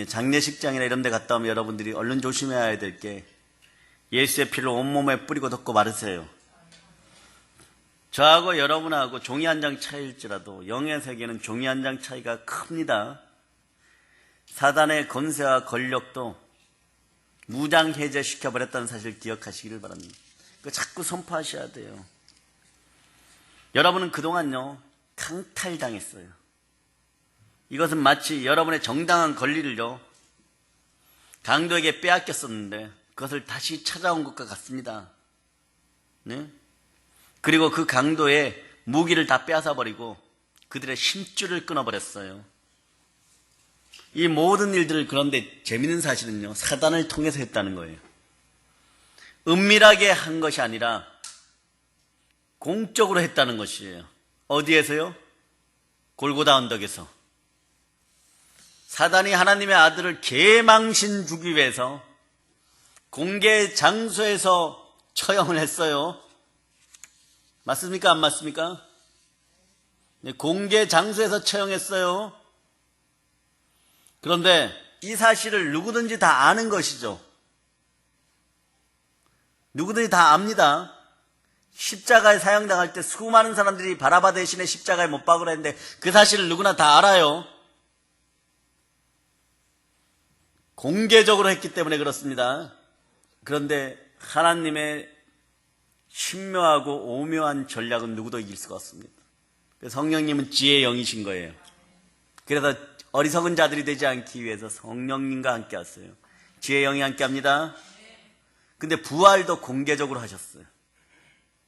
장례식장이나 이런 데 갔다 오면 여러분들이 얼른 조심해야 될 게 예수의 피를 온몸에 뿌리고 덮고 마르세요. 저하고 여러분하고 종이 한 장 차이일지라도 영의 세계는 종이 한 장 차이가 큽니다. 사단의 권세와 권력도 무장 해제시켜버렸다는 사실을 기억하시기를 바랍니다. 그거 자꾸 선포하셔야 돼요. 여러분은 그동안요 강탈당했어요. 이것은 마치 여러분의 정당한 권리를요 강도에게 빼앗겼었는데 그것을 다시 찾아온 것과 같습니다. 네? 그리고 그 강도의 무기를 다 빼앗아버리고 그들의 힘줄을 끊어버렸어요. 이 모든 일들을, 그런데 재밌는 사실은요, 사단을 통해서 했다는 거예요. 은밀하게 한 것이 아니라 공적으로 했다는 것이에요. 어디에서요? 골고다 언덕에서. 사단이 하나님의 아들을 개망신 주기 위해서 공개 장소에서 처형을 했어요. 맞습니까? 안 맞습니까? 네, 공개 장소에서 처형했어요. 그런데 이 사실을 누구든지 다 아는 것이죠. 누구든지 다 압니다. 십자가에 사형당할 때 수많은 사람들이 바라바 대신에 십자가에 못 박으라 했는데 그 사실을 누구나 다 알아요. 공개적으로 했기 때문에 그렇습니다. 그런데 하나님의 신묘하고 오묘한 전략은 누구도 이길 수가 없습니다. 성령님은 지혜의 영이신 거예요. 그래서 어리석은 자들이 되지 않기 위해서 성령님과 함께 하세요. 지혜의 영이 함께 합니다. 근데 부활도 공개적으로 하셨어요.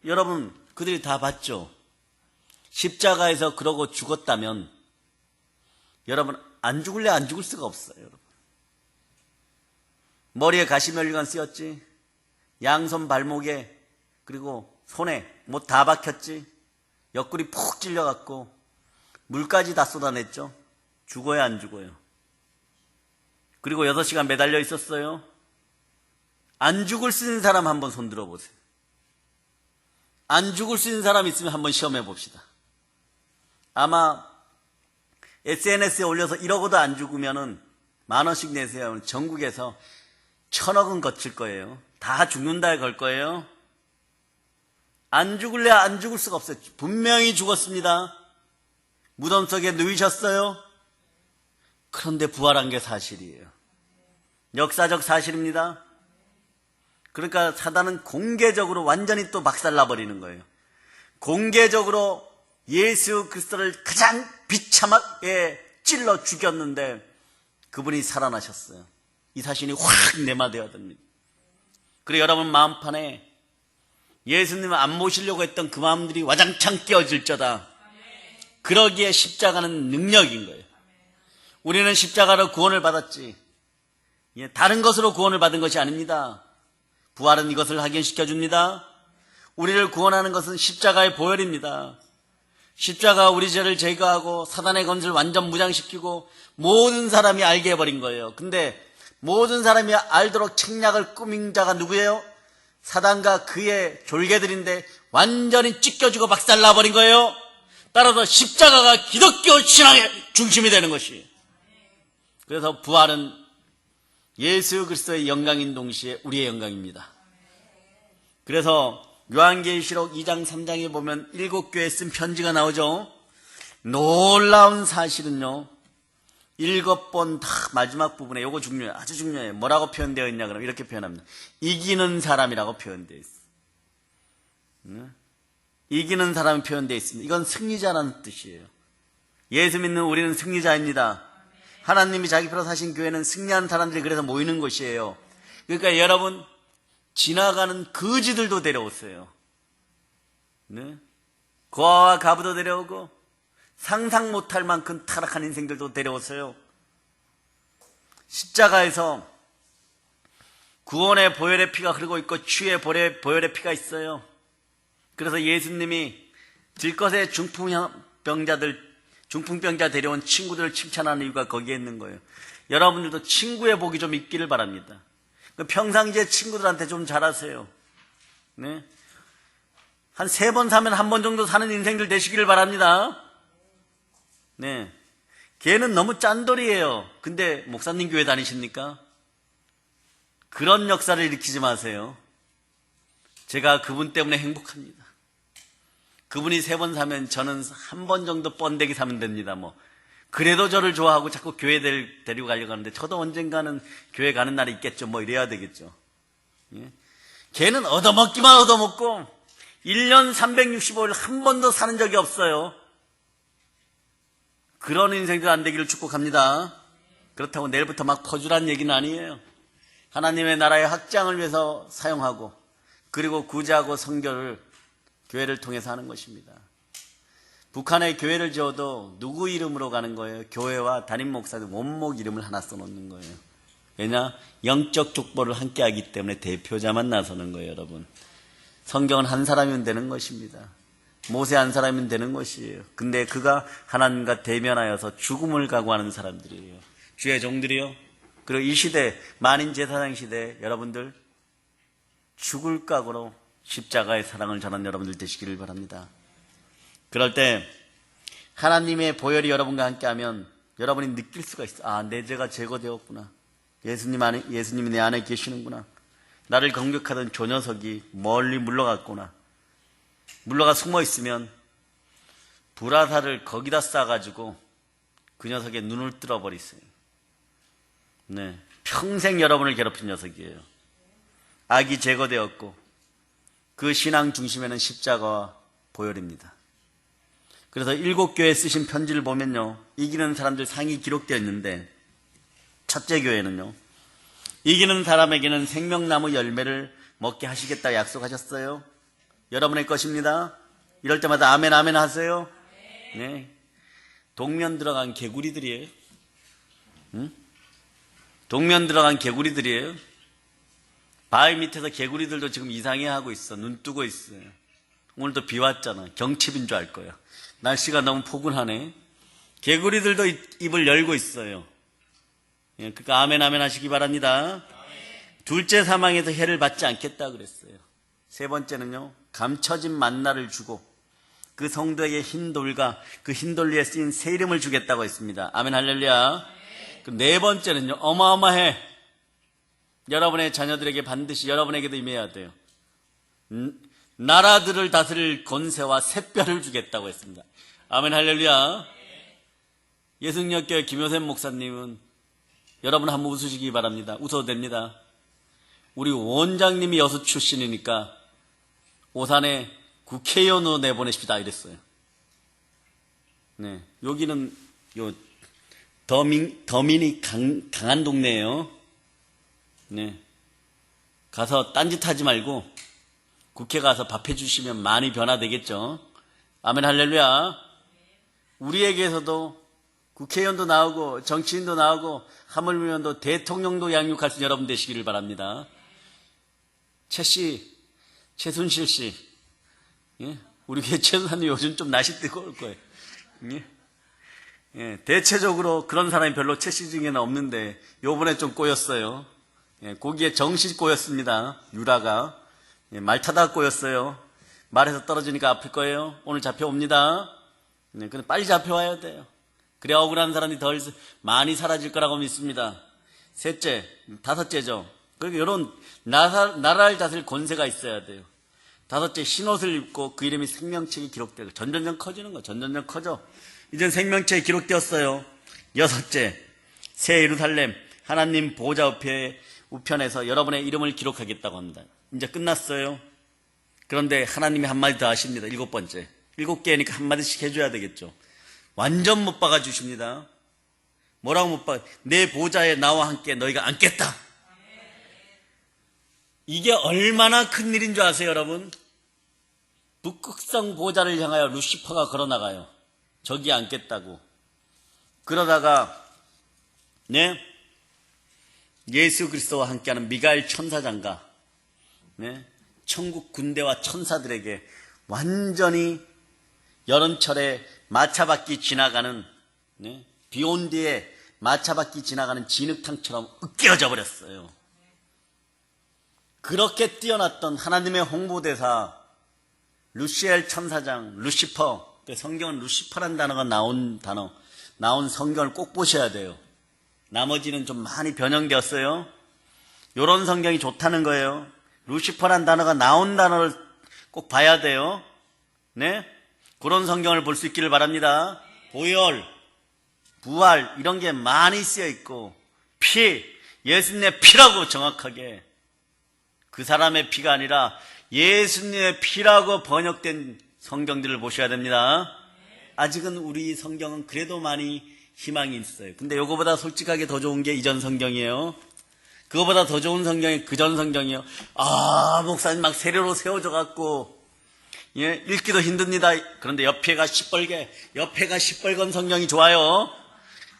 여러분, 그들이 다 봤죠? 십자가에서 그러고 죽었다면 여러분 안 죽을래 안 죽을 수가 없어요. 여러분. 머리에 가시면류관 쓰였지, 양손 발목에 그리고 손에 뭐 다 박혔지, 옆구리 푹 찔려갖고 물까지 다 쏟아냈죠. 죽어야 안 죽어요? 그리고 6시간 매달려 있었어요. 안 죽을 수 있는 사람 한번 손 들어보세요. 안 죽을 수 있는 사람 있으면 한번 시험해 봅시다. 아마 SNS에 올려서 이러고도 안 죽으면은 10,000원씩 내세요. 전국에서 1,000억은 거칠 거예요. 다 죽는다에 걸 거예요. 안 죽을래 안 죽을 수가 없어요. 분명히 죽었습니다. 무덤 속에 누이셨어요. 그런데 부활한 게 사실이에요. 역사적 사실입니다. 그러니까 사단은 공개적으로 완전히 또 박살나버리는 거예요. 공개적으로 예수 그리스도를 가장 비참하게 찔러 죽였는데 그분이 살아나셨어요. 이 사실이 확 내마되어야 됩니다. 그리고 여러분 마음판에 예수님을 안 모시려고 했던 그 마음들이 와장창 깨어질 자다. 그러기에 십자가는 능력인 거예요. 우리는 십자가로 구원을 받았지 다른 것으로 구원을 받은 것이 아닙니다. 부활은 이것을 확인시켜줍니다. 우리를 구원하는 것은 십자가의 보혈입니다. 십자가가 우리 죄를 제거하고 사단의 건슬을 완전 무장시키고 모든 사람이 알게 해버린 거예요. 근데 모든 사람이 알도록 책략을 꾸민 자가 누구예요? 사단과 그의 졸개들인데 완전히 찢겨지고 박살나버린 거예요. 따라서 십자가가 기독교 신앙의 중심이 되는 것이. 그래서 부활은 예수 그리스도의 영광인 동시에 우리의 영광입니다. 그래서 요한계시록 2장 3장에 보면 7교회에 쓴 편지가 나오죠. 놀라운 사실은요, 7번 다 마지막 부분에 요거 중요해요. 아주 중요해요. 뭐라고 표현되어 있냐 그러면 이렇게 표현합니다. 이기는 사람이라고 표현되어 있어요. 이기는 사람이 표현되어 있습니다. 이건 승리자라는 뜻이에요. 예수 믿는 우리는 승리자입니다. 하나님이 자기 피로 사신 교회는 승리하는 사람들이 그래서 모이는 곳이에요. 그러니까 여러분 지나가는 거지들도 데려오세요. 네? 고아와 가부도 데려오고 상상 못할 만큼 타락한 인생들도 데려오세요. 십자가에서 구원의 보혈의 피가 흐르고 있고 치유의 보혈의 피가 있어요. 그래서 예수님이 들것의 중풍병자 데려온 친구들을 칭찬하는 이유가 거기에 있는 거예요. 여러분들도 친구의 복이 좀 있기를 바랍니다. 평상시에 친구들한테 좀 잘하세요. 네? 한 3번 사면 1번 정도 사는 인생들 되시기를 바랍니다. 네. 걔는 너무 짠돌이에요. 근데 목사님 교회 다니십니까? 그런 역사를 일으키지 마세요. 제가 그분 때문에 행복합니다. 그분이 3번 사면 저는 1번 정도 번데기 사면 됩니다. 그래도 저를 좋아하고 자꾸 교회 데리고 가려고 하는데 저도 언젠가는 교회 가는 날이 있겠죠. 이래야 되겠죠. 예? 걔는 얻어먹기만 얻어먹고 1년 365일 한 번도 사는 적이 없어요. 그런 인생들 안 되기를 축복합니다. 그렇다고 내일부터 막 퍼주란 얘기는 아니에요. 하나님의 나라의 확장을 위해서 사용하고 그리고 구제하고 선교를 교회를 통해서 하는 것입니다. 북한에 교회를 지어도 누구 이름으로 가는 거예요? 교회와 담임 목사들 원목 이름을 하나 써놓는 거예요. 왜냐? 영적 족보를 함께 하기 때문에 대표자만 나서는 거예요, 여러분. 성경은 한 사람이면 되는 것입니다. 모세 한 사람이면 되는 것이에요. 근데 그가 하나님과 대면하여서 죽음을 각오하는 사람들이에요. 주의 종들이요. 그리고 이 시대, 만인 제사장 시대에 여러분들 죽을 각오로 십자가의 사랑을 전하는 여러분들 되시기를 바랍니다. 그럴 때 하나님의 보혈이 여러분과 함께하면 여러분이 느낄 수가 있어요. 내 죄가 제거되었구나. 예수님이 내 안에 계시는구나. 나를 공격하던 저 녀석이 멀리 물러갔구나. 물러가 숨어 있으면 불화살을 거기다 쏴가지고 그 녀석의 눈을 뚫어버리세요. 네, 평생 여러분을 괴롭힌 녀석이에요. 악이 제거되었고 그 신앙 중심에는 십자가와 보혈입니다. 그래서 7교회에 쓰신 편지를 보면요, 이기는 사람들 상이 기록되어 있는데 첫째 교회는요, 이기는 사람에게는 생명나무 열매를 먹게 하시겠다 약속하셨어요. 여러분의 것입니다. 이럴 때마다 아멘 아멘 하세요. 네. 동면 들어간 개구리들이에요. 응? 동면 들어간 개구리들이에요. 바위 밑에서 개구리들도 지금 이상해하고 있어. 눈 뜨고 있어요. 오늘도 비 왔잖아. 경칩인 줄 알 거야. 날씨가 너무 포근하네. 개구리들도 입을 열고 있어요. 예, 그러니까 아멘 아멘 하시기 바랍니다. 둘째 사망에서 해를 받지 않겠다 그랬어요. 세 번째는요, 감춰진 만나를 주고 그 성도에게 흰 돌과 그 흰 돌 위에 쓰인 새 이름을 주겠다고 했습니다. 아멘 할렐루야. 그 네 번째는요, 어마어마해. 여러분의 자녀들에게 반드시 여러분에게도 임해야 돼요. 나라들을 다스릴 권세와 샛별을 주겠다고 했습니다. 아멘 할렐루야. 예승역교회 김효샘 목사님은 여러분 한번 웃으시기 바랍니다. 웃어도 됩니다. 우리 원장님이 여수 출신이니까 오산에 국회의원으로 내보내십시다 이랬어요. 네, 여기는 더민이 강한 동네예요. 네, 가서 딴짓하지 말고 국회 가서 밥 해주시면 많이 변화되겠죠. 아멘 할렐루야. 우리에게서도 국회의원도 나오고 정치인도 나오고 하물며 대통령도 양육할 수 있는 여러분 되시기를 바랍니다. 최순실 씨, 예? 우리 교회 최순사님 요즘 좀 날씨 뜨거울 거예요. 예? 예, 대체적으로 그런 사람이 별로 최 씨 중에는 없는데 요번에 좀 꼬였어요. 예, 거기에 정씨 꼬였습니다. 유라가. 예, 말 타다가 꼬였어요. 말에서 떨어지니까 아플 거예요. 오늘 잡혀옵니다. 네, 근데 빨리 잡혀와야 돼요. 그래야 억울한 사람이 덜 많이 사라질 거라고 믿습니다. 다섯째죠. 그리고 이런 나라를 다스릴 권세가 있어야 돼요. 다섯째, 흰옷을 입고 그 이름이 생명책에 기록되고 점점점 커지는 거. 점점점 커져. 이젠 생명책에 기록되었어요. 여섯째, 새 예루살렘 하나님 보좌 우편에서 여러분의 이름을 기록하겠다고 합니다. 이제 끝났어요. 그런데 하나님이 한마디 더 하십니다. 7번째. 7개니까 한마디씩 해줘야 되겠죠. 완전 못 박아 주십니다. 뭐라고 못 박아? 내 보좌에 나와 함께 너희가 앉겠다. 이게 얼마나 큰 일인 줄 아세요, 여러분? 북극성 보좌를 향하여 루시퍼가 걸어나가요. 저기 앉겠다고. 그러다가 네, 예수 그리스도와 함께하는 미가엘 천사장과 네, 천국 군대와 천사들에게 완전히 여름철에 마차바퀴 지나가는 네, 비온 뒤에 마차바퀴 지나가는 진흙탕처럼 으깨어져 버렸어요. 그렇게 뛰어났던 하나님의 홍보대사 루시엘 천사장, 루시퍼, 성경은 루시퍼라는 단어가 나온 성경을 꼭 보셔야 돼요. 나머지는 좀 많이 변형되었어요. 이런 성경이 좋다는 거예요. 루시퍼라는 단어가 나온 단어를 꼭 봐야 돼요. 네? 그런 성경을 볼 수 있기를 바랍니다. 보혈, 부활 이런 게 많이 쓰여 있고 예수님의 피라고 정확하게 그 사람의 피가 아니라 예수님의 피라고 번역된 성경들을 보셔야 됩니다. 아직은 우리 성경은 그래도 많이 희망이 있어요. 근데 요거보다 솔직하게 더 좋은 게 이전 성경이에요. 그거보다 더 좋은 성경이 그전 성경이에요. 목사님 막 세례로 세워져 갖고 예, 읽기도 힘듭니다. 그런데 옆에가 시뻘건 성경이 좋아요.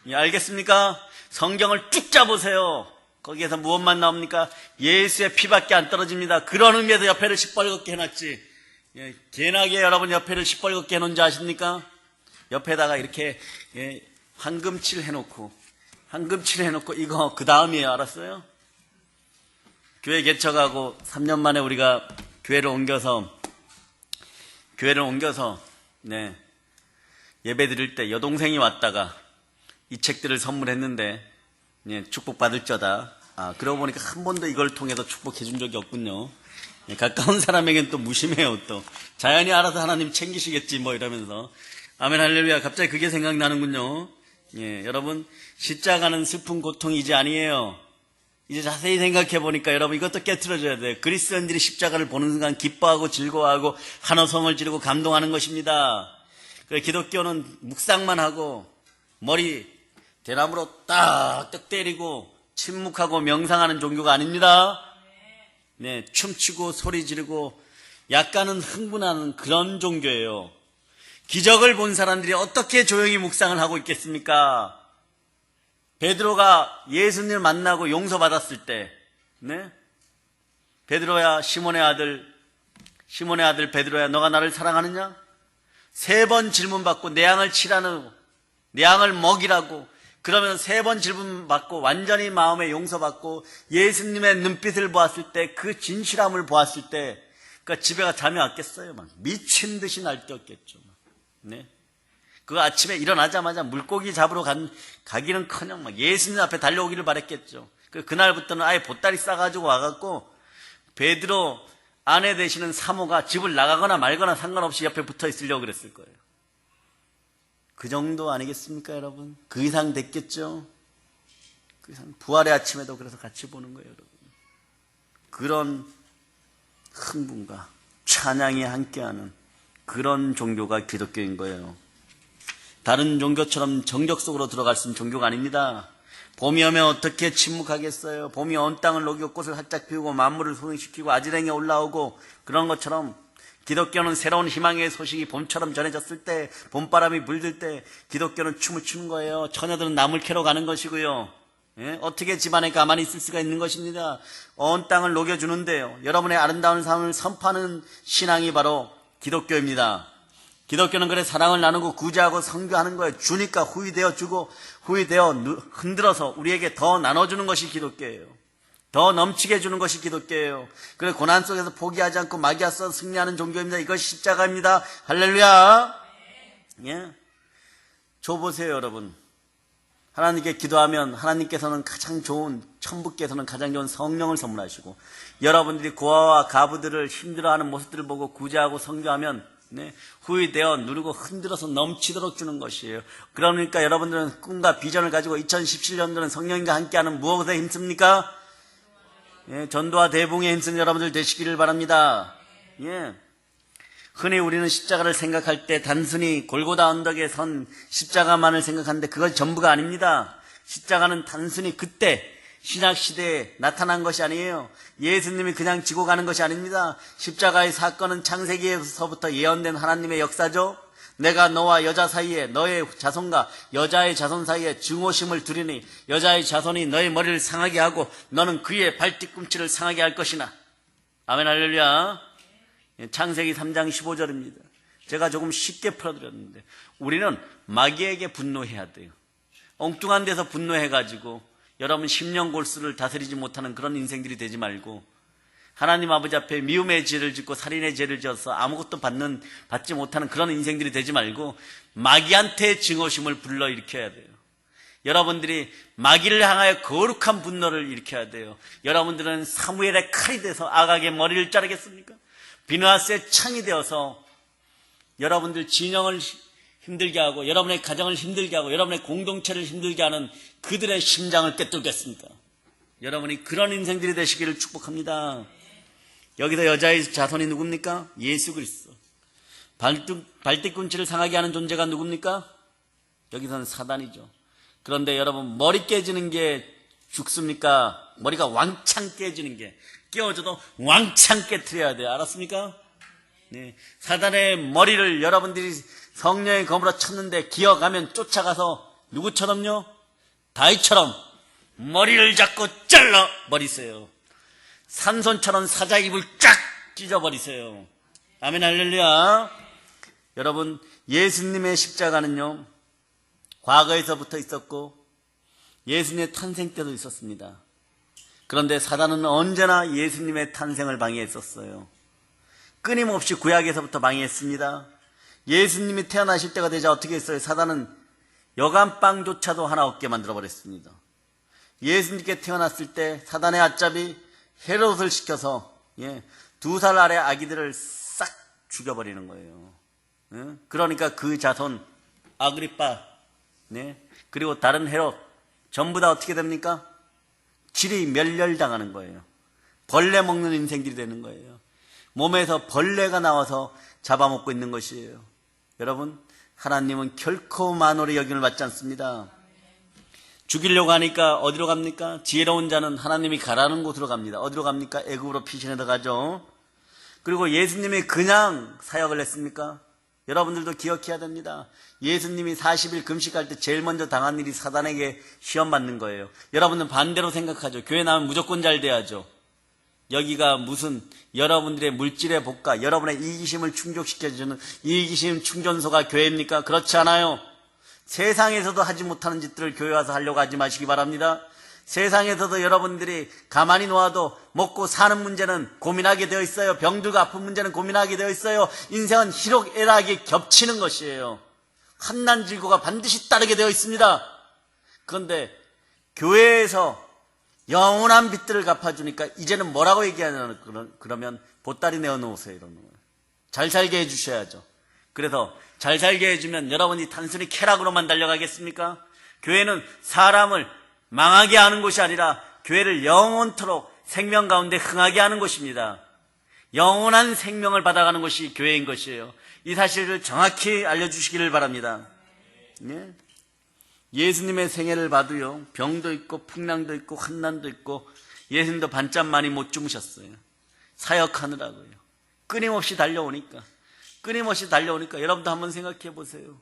예, 알겠습니까? 성경을 쭉 짜보세요. 거기에서 무엇만 나옵니까? 예수의 피밖에 안 떨어집니다. 그런 의미에서 옆에를 시뻘겋게 해놨지. 예, 개나게 여러분 옆에를 시뻘겋게 해놓은 줄 아십니까? 옆에다가 이렇게 예, 황금칠 해놓고 이거 그 다음이에요. 알았어요? 교회 개척하고 3년 만에 우리가 교회를 옮겨서 네, 예배 드릴 때 여동생이 왔다가 이 책들을 선물했는데 예, 축복받을 자다. 그러고 보니까 한 번도 이걸 통해서 축복해 준 적이 없군요. 예, 가까운 사람에겐 또 무심해요. 또 자연히 알아서 하나님 챙기시겠지 뭐 이러면서. 아멘 할렐루야. 갑자기 그게 생각나는군요. 예, 여러분 십자가는 슬픈 고통이지 아니에요. 이제 자세히 생각해 보니까 여러분 이것도 깨트려줘야 돼요. 그리스도인들이 십자가를 보는 순간 기뻐하고 즐거워하고 한호성을 지르고 감동하는 것입니다. 그래, 기독교는 묵상만 하고 머리 대나무로 딱딱 때리고 침묵하고 명상하는 종교가 아닙니다. 네, 춤추고 소리 지르고 약간은 흥분하는 그런 종교예요. 기적을 본 사람들이 어떻게 조용히 묵상을 하고 있겠습니까? 베드로가 예수님을 만나고 용서받았을 때, 네? 베드로야, 시몬의 아들 베드로야, 너가 나를 사랑하느냐? 3번 질문받고 내 양을 치라는, 내 양을 먹이라고, 그러면 3번 질문받고 완전히 마음에 용서받고 예수님의 눈빛을 보았을 때, 그 진실함을 보았을 때, 그러니까 집에 가 잠이 왔겠어요? 막 미친 듯이 날뛰었겠죠. 네? 그 아침에 일어나자마자 물고기 잡으러 가기는커녕 막 예수님 앞에 달려오기를 바랬겠죠. 그날부터는 아예 보따리 싸가지고 와갖고 베드로 아내 되시는 사모가 집을 나가거나 말거나 상관없이 옆에 붙어 있으려고 그랬을 거예요. 그 정도 아니겠습니까, 여러분? 그 이상 됐겠죠? 그 이상 부활의 아침에도 그래서 같이 보는 거예요, 여러분. 그런 흥분과 찬양이 함께하는 그런 종교가 기독교인 거예요. 다른 종교처럼 정적 속으로 들어갈 수 있는 종교가 아닙니다. 봄이 오면 어떻게 침묵하겠어요? 봄이 온 땅을 녹이고 꽃을 활짝 피우고 만물을 소생시키고 아지랭이 올라오고 그런 것처럼 기독교는 새로운 희망의 소식이 봄처럼 전해졌을 때, 봄바람이 물들 때 기독교는 춤을 추는 거예요. 처녀들은 나물 캐러 가는 것이고요. 예? 어떻게 집안에 가만히 있을 수가 있는 것입니다. 온 땅을 녹여주는데요. 여러분의 아름다운 삶을 선포하는 신앙이 바로 기독교입니다. 기독교는 그래 사랑을 나누고 구제하고 선교하는 거예요. 주니까 후위되어 주고 후위되어 흔들어서 우리에게 더 나눠주는 것이 기독교예요. 더 넘치게 해주는 것이 기독교예요. 그래 고난 속에서 포기하지 않고 마귀와 싸워 승리하는 종교입니다. 이것이 십자가입니다. 할렐루야. 예. 저 보세요, 여러분. 하나님께 기도하면 하나님께서는 가장 좋은, 천부께서는 가장 좋은 성령을 선물하시고, 여러분들이 고아와 가부들을 힘들어하는 모습들을 보고 구제하고 선교하면 후회되어 누르고 흔들어서 넘치도록 주는 것이에요. 그러니까 여러분들은 꿈과 비전을 가지고 2017년도는 성령님과 함께하는 무엇에 힘씁니까? 예, 전도와 대붕에 힘쓰는 여러분들 되시기를 바랍니다. 예. 흔히 우리는 십자가를 생각할 때 단순히 골고다 언덕에 선 십자가만을 생각하는데 그건 전부가 아닙니다. 십자가는 단순히 그때 신약시대에 나타난 것이 아니에요. 예수님이 그냥 지고 가는 것이 아닙니다. 십자가의 사건은 창세기에서부터 예언된 하나님의 역사죠. 내가 너와 여자 사이에, 너의 자손과 여자의 자손 사이에 증오심을 두리니 여자의 자손이 너의 머리를 상하게 하고 너는 그의 발뒤꿈치를 상하게 할 것이나. 아멘 할렐루야. 창세기 3장 15절입니다. 제가 조금 쉽게 풀어드렸는데 우리는 마귀에게 분노해야 돼요. 엉뚱한 데서 분노해가지고 여러분 심령 골수를 다스리지 못하는 그런 인생들이 되지 말고 하나님 아버지 앞에 미움의 죄를 짓고 살인의 죄를 지어서 아무것도 받지 못하는 그런 인생들이 되지 말고 마귀한테 증오심을 불러일으켜야 돼요. 여러분들이 마귀를 향하여 거룩한 분노를 일으켜야 돼요. 여러분들은 사무엘의 칼이 돼서 아각의 머리를 자르겠습니까? 비느하스의 창이 되어서 여러분들 진영을 힘들게 하고 여러분의 가정을 힘들게 하고 여러분의 공동체를 힘들게 하는 그들의 심장을 꿰뚫겠습니까? 여러분이 그런 인생들이 되시기를 축복합니다. 여기서 여자의 자손이 누굽니까? 예수 그리스도. 발뒤꿈치를 상하게 하는 존재가 누굽니까? 여기서는 사단이죠. 그런데 여러분 머리 깨지는 게 죽습니까? 머리가 왕창 깨지는 게 깨어져도 왕창 깨트려야 돼요. 알았습니까? 네. 사단의 머리를 여러분들이 성령의 검으로 쳤는데 기어가면 쫓아가서 누구처럼요? 다윗처럼 머리를 잡고 잘라버리세요. 삼손처럼 사자 입을 쫙 찢어버리세요. 아멘 할렐루야. 여러분 예수님의 십자가는요 과거에서부터 있었고 예수님의 탄생 때도 있었습니다. 그런데 사단은 언제나 예수님의 탄생을 방해했었어요. 끊임없이 구약에서부터 방해했습니다. 예수님이 태어나실 때가 되자 어떻게 했어요? 사단은 여간빵조차도 하나 없게 만들어버렸습니다. 예수님께 태어났을 때 사단의 앞잡이 헤롯을 시켜서 2살 아래 아기들을 싹 죽여버리는 거예요. 그러니까 그 자손 아그리빠 그리고 다른 헤롯 전부 다 어떻게 됩니까? 질이 멸렬당하는 거예요. 벌레 먹는 인생들이 되는 거예요. 몸에서 벌레가 나와서 잡아먹고 있는 것이에요. 여러분 하나님은 결코 만홀히 여김을 받지 않습니다. 죽이려고 하니까 어디로 갑니까? 지혜로운 자는 하나님이 가라는 곳으로 갑니다. 어디로 갑니까? 애굽으로 피신해 들어가죠. 그리고 예수님이 그냥 사역을 했습니까? 여러분들도 기억해야 됩니다. 예수님이 40일 금식할 때 제일 먼저 당한 일이 사단에게 시험 받는 거예요. 여러분은 반대로 생각하죠. 교회 나오면 무조건 잘 돼야죠. 여기가 무슨 여러분들의 물질의 복과 여러분의 이기심을 충족시켜주는 이기심 충전소가 교회입니까? 그렇지 않아요. 세상에서도 하지 못하는 짓들을 교회 와서 하려고 하지 마시기 바랍니다. 세상에서도 여러분들이 가만히 놓아도 먹고 사는 문제는 고민하게 되어 있어요. 병들고 아픈 문제는 고민하게 되어 있어요. 인생은 희록애락이 겹치는 것이에요. 환난질고가 반드시 따르게 되어 있습니다. 그런데 교회에서 영원한 빚들을 갚아주니까 이제는 뭐라고 얘기하냐면 그러면 보따리 내어놓으세요. 이러는 거예요. 잘 살게 해주셔야죠. 그래서 잘 살게 해주면 여러분이 단순히 쾌락으로만 달려가겠습니까? 교회는 사람을 망하게 하는 곳이 아니라 교회를 영원토록 생명 가운데 흥하게 하는 곳입니다. 영원한 생명을 받아가는 것이 교회인 것이에요. 이 사실을 정확히 알려주시기를 바랍니다. 예? 예수님의 생애를 봐도요, 병도 있고 풍랑도 있고 환난도 있고 예수님도 반쯤 많이 못 주무셨어요. 사역하느라고요. 끊임없이 달려오니까 여러분도 한번 생각해 보세요.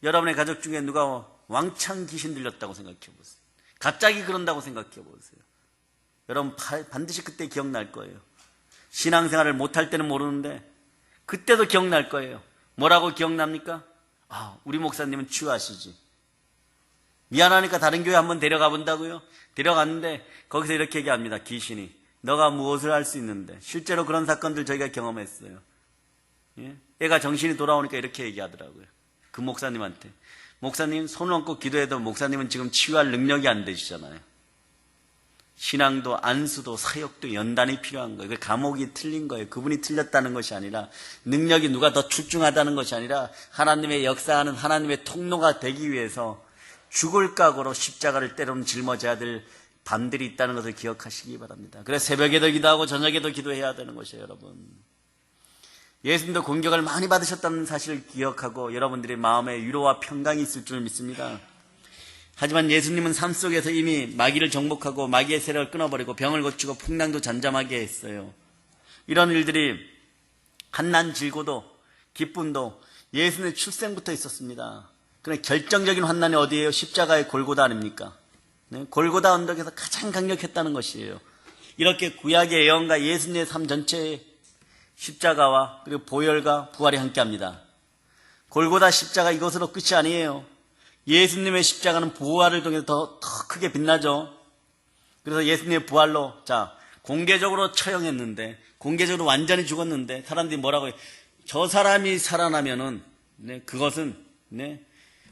여러분의 가족 중에 누가 왕창 귀신 들렸다고 생각해 보세요. 갑자기 그런다고 생각해 보세요. 여러분 반드시 그때 기억날 거예요. 신앙생활을 못할 때는 모르는데 그때도 기억날 거예요. 뭐라고 기억납니까? 우리 목사님은 치유하시지. 미안하니까 다른 교회 한번 데려가 본다고요? 데려갔는데 거기서 이렇게 얘기합니다. 귀신이 너가 무엇을 할 수 있는데. 실제로 그런 사건들 저희가 경험했어요. 예? 애가 정신이 돌아오니까 이렇게 얘기하더라고요. 그 목사님한테. 목사님 손을 얹고 기도해도 목사님은 지금 치유할 능력이 안 되시잖아요. 신앙도 안수도 사역도 연단이 필요한 거예요. 그 감옥이 틀린 거예요. 그분이 틀렸다는 것이 아니라 능력이 누가 더 출중하다는 것이 아니라 하나님의 역사하는 하나님의 통로가 되기 위해서 죽을 각오로 십자가를 때로는 짊어져야 될 밤들이 있다는 것을 기억하시기 바랍니다. 그래서 새벽에도 기도하고 저녁에도 기도해야 되는 것이에요. 여러분. 예수님도 공격을 많이 받으셨다는 사실을 기억하고 여러분들의 마음에 위로와 평강이 있을 줄 믿습니다. 하지만 예수님은 삶 속에서 이미 마귀를 정복하고 마귀의 세력을 끊어버리고 병을 고치고 풍랑도 잠잠하게 했어요. 이런 일들이 한난 질고도 기쁨도 예수님의 출생부터 있었습니다. 그런데 결정적인 환난이 어디예요? 십자가의 골고다 아닙니까? 네? 골고다 언덕에서 가장 강력했다는 것이에요. 이렇게 구약의 예언과 예수님의 삶 전체에 십자가와 그리고 보혈과 부활이 함께합니다. 골고다 십자가 이것으로 끝이 아니에요. 예수님의 십자가는 부활을 통해서 더 크게 빛나죠. 그래서 예수님의 부활로 공개적으로 처형했는데 공개적으로 완전히 죽었는데 사람들이 뭐라고 해요? 저 사람이 살아나면은 그것은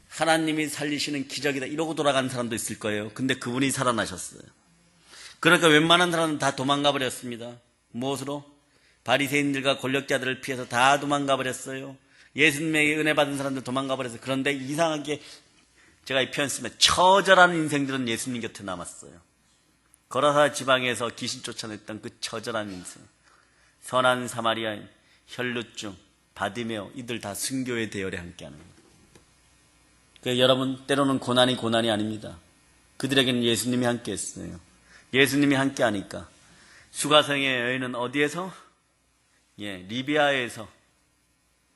하나님이 살리시는 기적이다 이러고 돌아가는 사람도 있을 거예요. 근데 그분이 살아나셨어요. 그러니까 웬만한 사람은 다 도망가 버렸습니다. 무엇으로? 바리새인들과 권력자들을 피해서 다 도망가 버렸어요. 예수님에게 은혜 받은 사람들 도망가 버렸어요. 그런데 이상하게 제가 이 표현 쓰면 처절한 인생들은 예수님 곁에 남았어요. 거라사 지방에서 귀신 쫓아냈던 그 처절한 인생. 선한 사마리아인, 혈루증, 바디메오 이들 다 순교의 대열에 함께하는 거예요. 그러니까 여러분 때로는 고난이 아닙니다. 그들에게는 예수님이 함께했어요. 예수님이 함께하니까 수가성의 여인은 어디에서? 리비아에서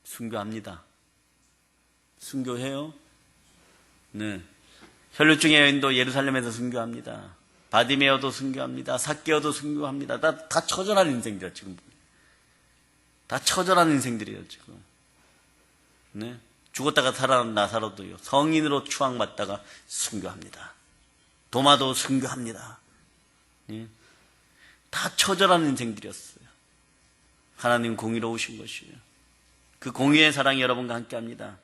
순교합니다. 순교해요? 네. 혈루증의 여인도 예루살렘에서 순교합니다. 바디메어도 순교합니다. 삭개오도 순교합니다. 다 처절한 인생들이야 지금. 다 처절한 인생들이에요 지금. 네. 죽었다가 살아난 나사로도요. 성인으로 추앙받다가 순교합니다. 도마도 순교합니다. 네. 다 처절한 인생들이었어요. 하나님 공의로우신 것이에요. 그 공의의 사랑이 여러분과 함께합니다.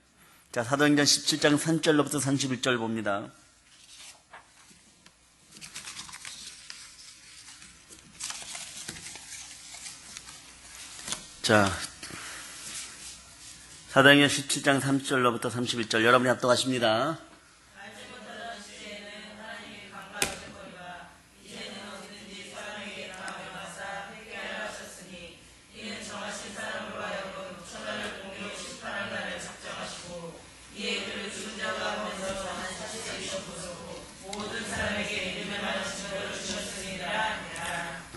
자, 사도행전 17장 3절로부터 31절 봅니다. 자, 사도행전 17장 3절로부터 31절 여러분이 합독하십니다.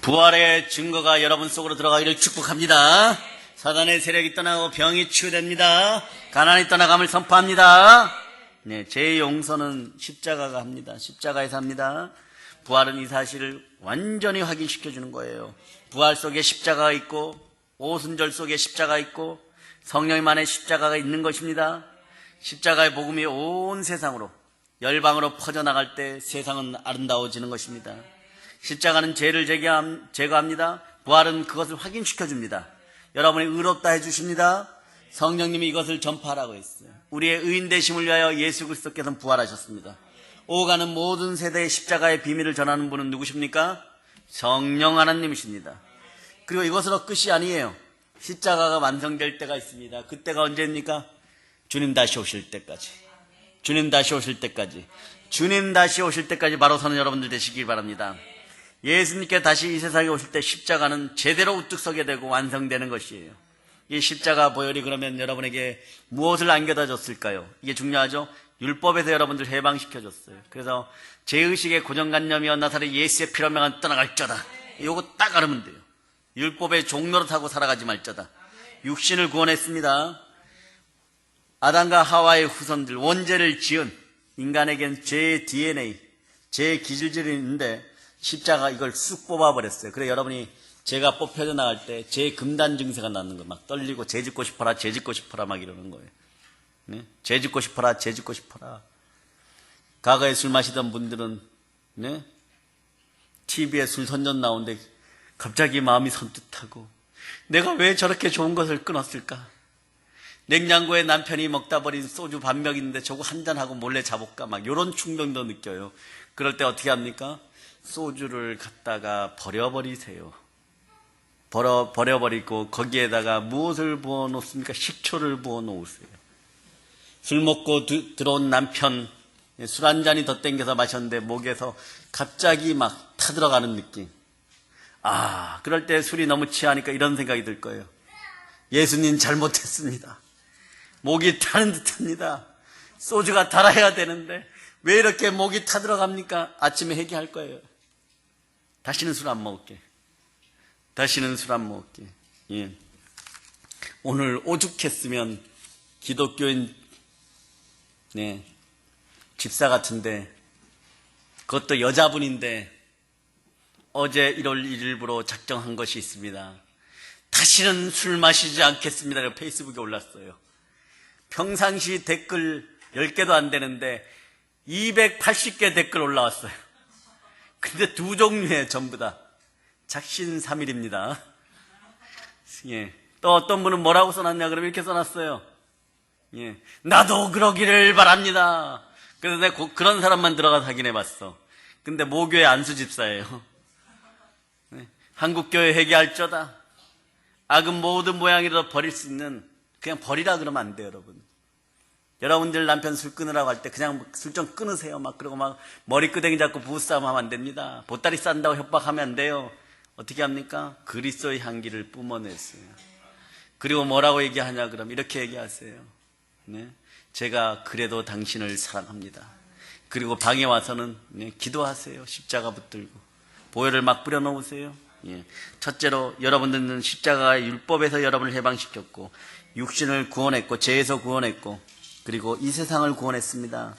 부활의 증거가 여러분 속으로 들어가기를 축복합니다. 사단의 세력이 떠나고 병이 치유됩니다. 가난이 떠나감을 선포합니다. 네, 제 용서는 십자가가 합니다. 십자가에서 합니다. 부활은 이 사실을 완전히 확인시켜주는 거예요. 부활 속에 십자가가 있고 오순절 속에 십자가가 있고 성령님 안에 십자가가 있는 것입니다. 십자가의 복음이 온 세상으로 열방으로 퍼져나갈 때 세상은 아름다워지는 것입니다. 십자가는 죄를 제거합니다. 부활은 그것을 확인시켜줍니다. 여러분이 의롭다 해주십니다. 성령님이 이것을 전파하라고 했어요. 우리의 의인되심을 위하여 예수 그리스도께서는 부활하셨습니다. 오가는 모든 세대의 십자가의 비밀을 전하는 분은 누구십니까? 성령 하나님이십니다. 그리고 이것으로 끝이 아니에요. 십자가가 완성될 때가 있습니다. 그때가 언제입니까? 주님 다시 오실 때까지. 주님 다시 오실 때까지. 주님 다시 오실 때까지 바로 서는 여러분들 되시길 바랍니다. 예수님께 다시 이 세상에 오실 때 십자가는 제대로 우뚝 서게 되고 완성되는 것이에요. 이 십자가 보혈이 그러면 여러분에게 무엇을 안겨다 줬을까요? 이게 중요하죠. 율법에서 여러분들 해방시켜줬어요. 그래서 죄의식의 고정관념이여 나사렛 예수의 피로 명한 떠나갈쩌다. 요거 딱 알으면 돼요. 율법의 종노릇하고 살아가지 말자다. 육신을 구원했습니다. 아담과 하와의 후손들, 원죄를 지은 인간에겐 죄의 DNA, 죄의 기질들이 있는데 십자가 이걸 쑥 뽑아버렸어요. 그래 여러분이 죄가 뽑혀져 나갈 때 죄의 금단 증세가 나는 거 막 떨리고 죄 짓고 싶어라, 죄 짓고 싶어라 막 이러는 거예요. 네? 죄 짓고 싶어라, 죄 짓고 싶어라. 과거에 술 마시던 분들은 네? TV에 술 선전 나오는데 갑자기 마음이 선뜻하고 내가 왜 저렇게 좋은 것을 끊었을까? 냉장고에 남편이 먹다 버린 소주 반병 있는데 저거 한잔하고 몰래 자볼까? 막 이런 충동도 느껴요. 그럴 때 어떻게 합니까? 소주를 갖다가 버려버리세요. 버려버리고 거기에다가 무엇을 부어 놓습니까? 식초를 부어 놓으세요. 술 먹고 들어온 남편 술 한 잔이 더 땡겨서 마셨는데 목에서 갑자기 막 타들어가는 느낌. 그럴 때 술이 너무 취하니까 이런 생각이 들 거예요. 예수님 잘못했습니다. 목이 타는 듯합니다. 소주가 달아야 되는데 왜 이렇게 목이 타들어갑니까? 아침에 회개할 거예요. 다시는 술 안 먹을게. 다시는 술 안 먹을게. 예. 오늘 오죽했으면 기독교인 집사 같은데 그것도 여자분인데 어제 1월 1일부로 작정한 것이 있습니다. 다시는 술 마시지 않겠습니다. 페이스북에 올랐어요. 평상시 댓글 10개도 안 되는데 280개 댓글 올라왔어요. 근데 두 종류에 전부 다 작신삼일입니다. 예. 또 어떤 분은 뭐라고 써놨냐 그러면 이렇게 써놨어요. 예. 나도 그러기를 바랍니다. 그래서 내가 그런 사람만 들어가서 확인해봤어. 근데 모교의 안수집사예요. 네. 한국교회 회개할쩌다. 악은 모든 모양이라도 버릴 수 있는 그냥 버리라 그러면 안 돼요, 여러분. 여러분들 남편 술 끊으라고 할 때 그냥 술 좀 끊으세요. 막 그러고 막 머리끄댕이 잡고 부부싸움 하면 안 됩니다. 보따리 싼다고 협박하면 안 돼요. 어떻게 합니까? 그리스도의 향기를 뿜어냈어요. 그리고 뭐라고 얘기하냐 그럼 이렇게 얘기하세요. 네? 제가 그래도 당신을 사랑합니다. 그리고 방에 와서는 기도하세요. 십자가 붙들고 보혈을 막 뿌려놓으세요. 예. 첫째로 여러분들은 십자가의 율법에서 여러분을 해방시켰고 육신을 구원했고 죄에서 구원했고 그리고 이 세상을 구원했습니다.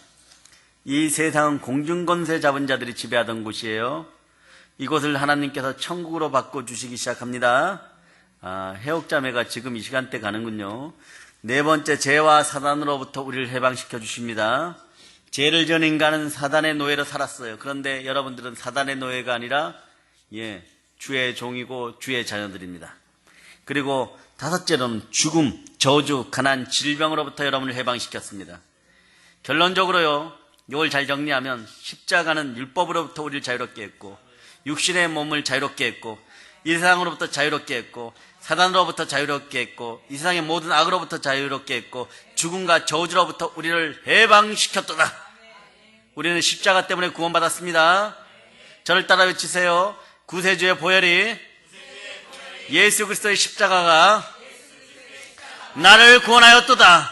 이 세상은 공중권세 잡은 자들이 지배하던 곳이에요. 이곳을 하나님께서 천국으로 바꿔주시기 시작합니다. 해옥자매가 지금 이 시간대 가는군요. 네 번째, 죄와 사단으로부터 우리를 해방시켜 주십니다. 죄를 지은 인간은 사단의 노예로 살았어요. 그런데 여러분들은 사단의 노예가 아니라 주의 종이고 주의 자녀들입니다. 그리고 다섯째로는 죽음, 저주, 가난, 질병으로부터 여러분을 해방시켰습니다. 결론적으로요, 이걸 잘 정리하면 십자가는 율법으로부터 우리를 자유롭게 했고 육신의 몸을 자유롭게 했고 이 세상으로부터 자유롭게 했고 사단으로부터 자유롭게 했고 이 세상의 모든 악으로부터 자유롭게 했고 죽음과 저주로부터 우리를 해방시켰도다. 우리는 십자가 때문에 구원받았습니다. 저를 따라 외치세요. 구세주의 보혈이 예수 그리스도의 십자가가 나를 구원하였도다.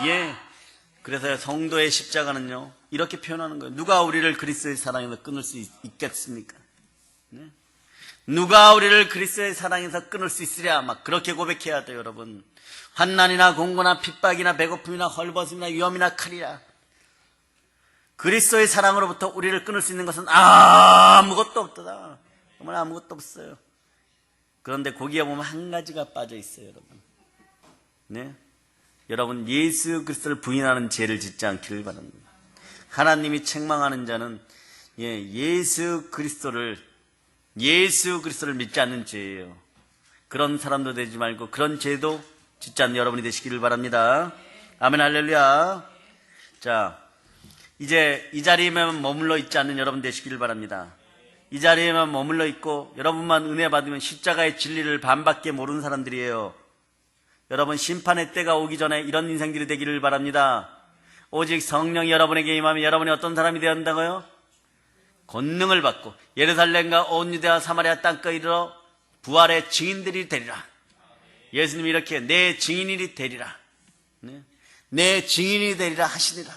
예. 그래서 성도의 십자가는요 이렇게 표현하는 거예요. 누가 우리를 그리스도의 사랑에서 끊을 수 있겠습니까? 네? 누가 우리를 그리스도의 사랑에서 끊을 수 있으랴 막 그렇게 고백해야 돼요. 여러분, 환난이나 공고나 핍박이나 배고픔이나 헐벗음이나 위험이나 칼이라 그리스도의 사랑으로부터 우리를 끊을 수 있는 것은 아무것도 없다. 정말 아무것도 없어요. 그런데 거기에 보면 한 가지가 빠져 있어요. 여러분, 네? 여러분, 예수 그리스도를 부인하는 죄를 짓지 않기를 바랍니다. 하나님이 책망하는 자는 예수 그리스도를 믿지 않는 죄예요. 그런 사람도 되지 말고 그런 죄도 짓지 않는 여러분이 되시기를 바랍니다. 아멘, 할렐루야. 자, 이제 이 자리에만 머물러 있지 않는 여러분 되시기를 바랍니다. 이 자리에만 머물러 있고 여러분만 은혜 받으면 십자가의 진리를 반밖에 모르는 사람들이에요. 여러분 심판의 때가 오기 전에 이런 인생들이 되기를 바랍니다. 오직 성령이 여러분에게 임하면 여러분이 어떤 사람이 되어야 한다고요? 권능을 받고 예루살렘과 온 유대와 사마리아 땅까지 이르러 부활의 증인들이 되리라. 예수님이 이렇게 내 증인이 되리라. 내 증인이 되리라 하시니라.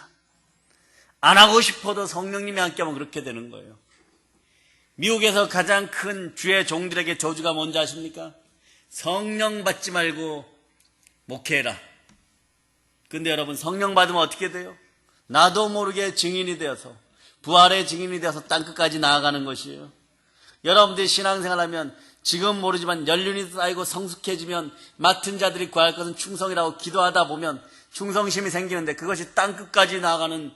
안 하고 싶어도 성령님이 함께하면 그렇게 되는 거예요. 미국에서 가장 큰 주의 종들에게 저주가 뭔지 아십니까? 성령 받지 말고 목회해라. 근데 여러분 성령 받으면 어떻게 돼요? 나도 모르게 증인이 되어서 부활의 증인이 되어서 땅끝까지 나아가는 것이에요. 여러분들이 신앙생활하면 지금 모르지만 연륜이 쌓이고 성숙해지면 맡은 자들이 구할 것은 충성이라고 기도하다 보면 충성심이 생기는데 그것이 땅끝까지 나아가는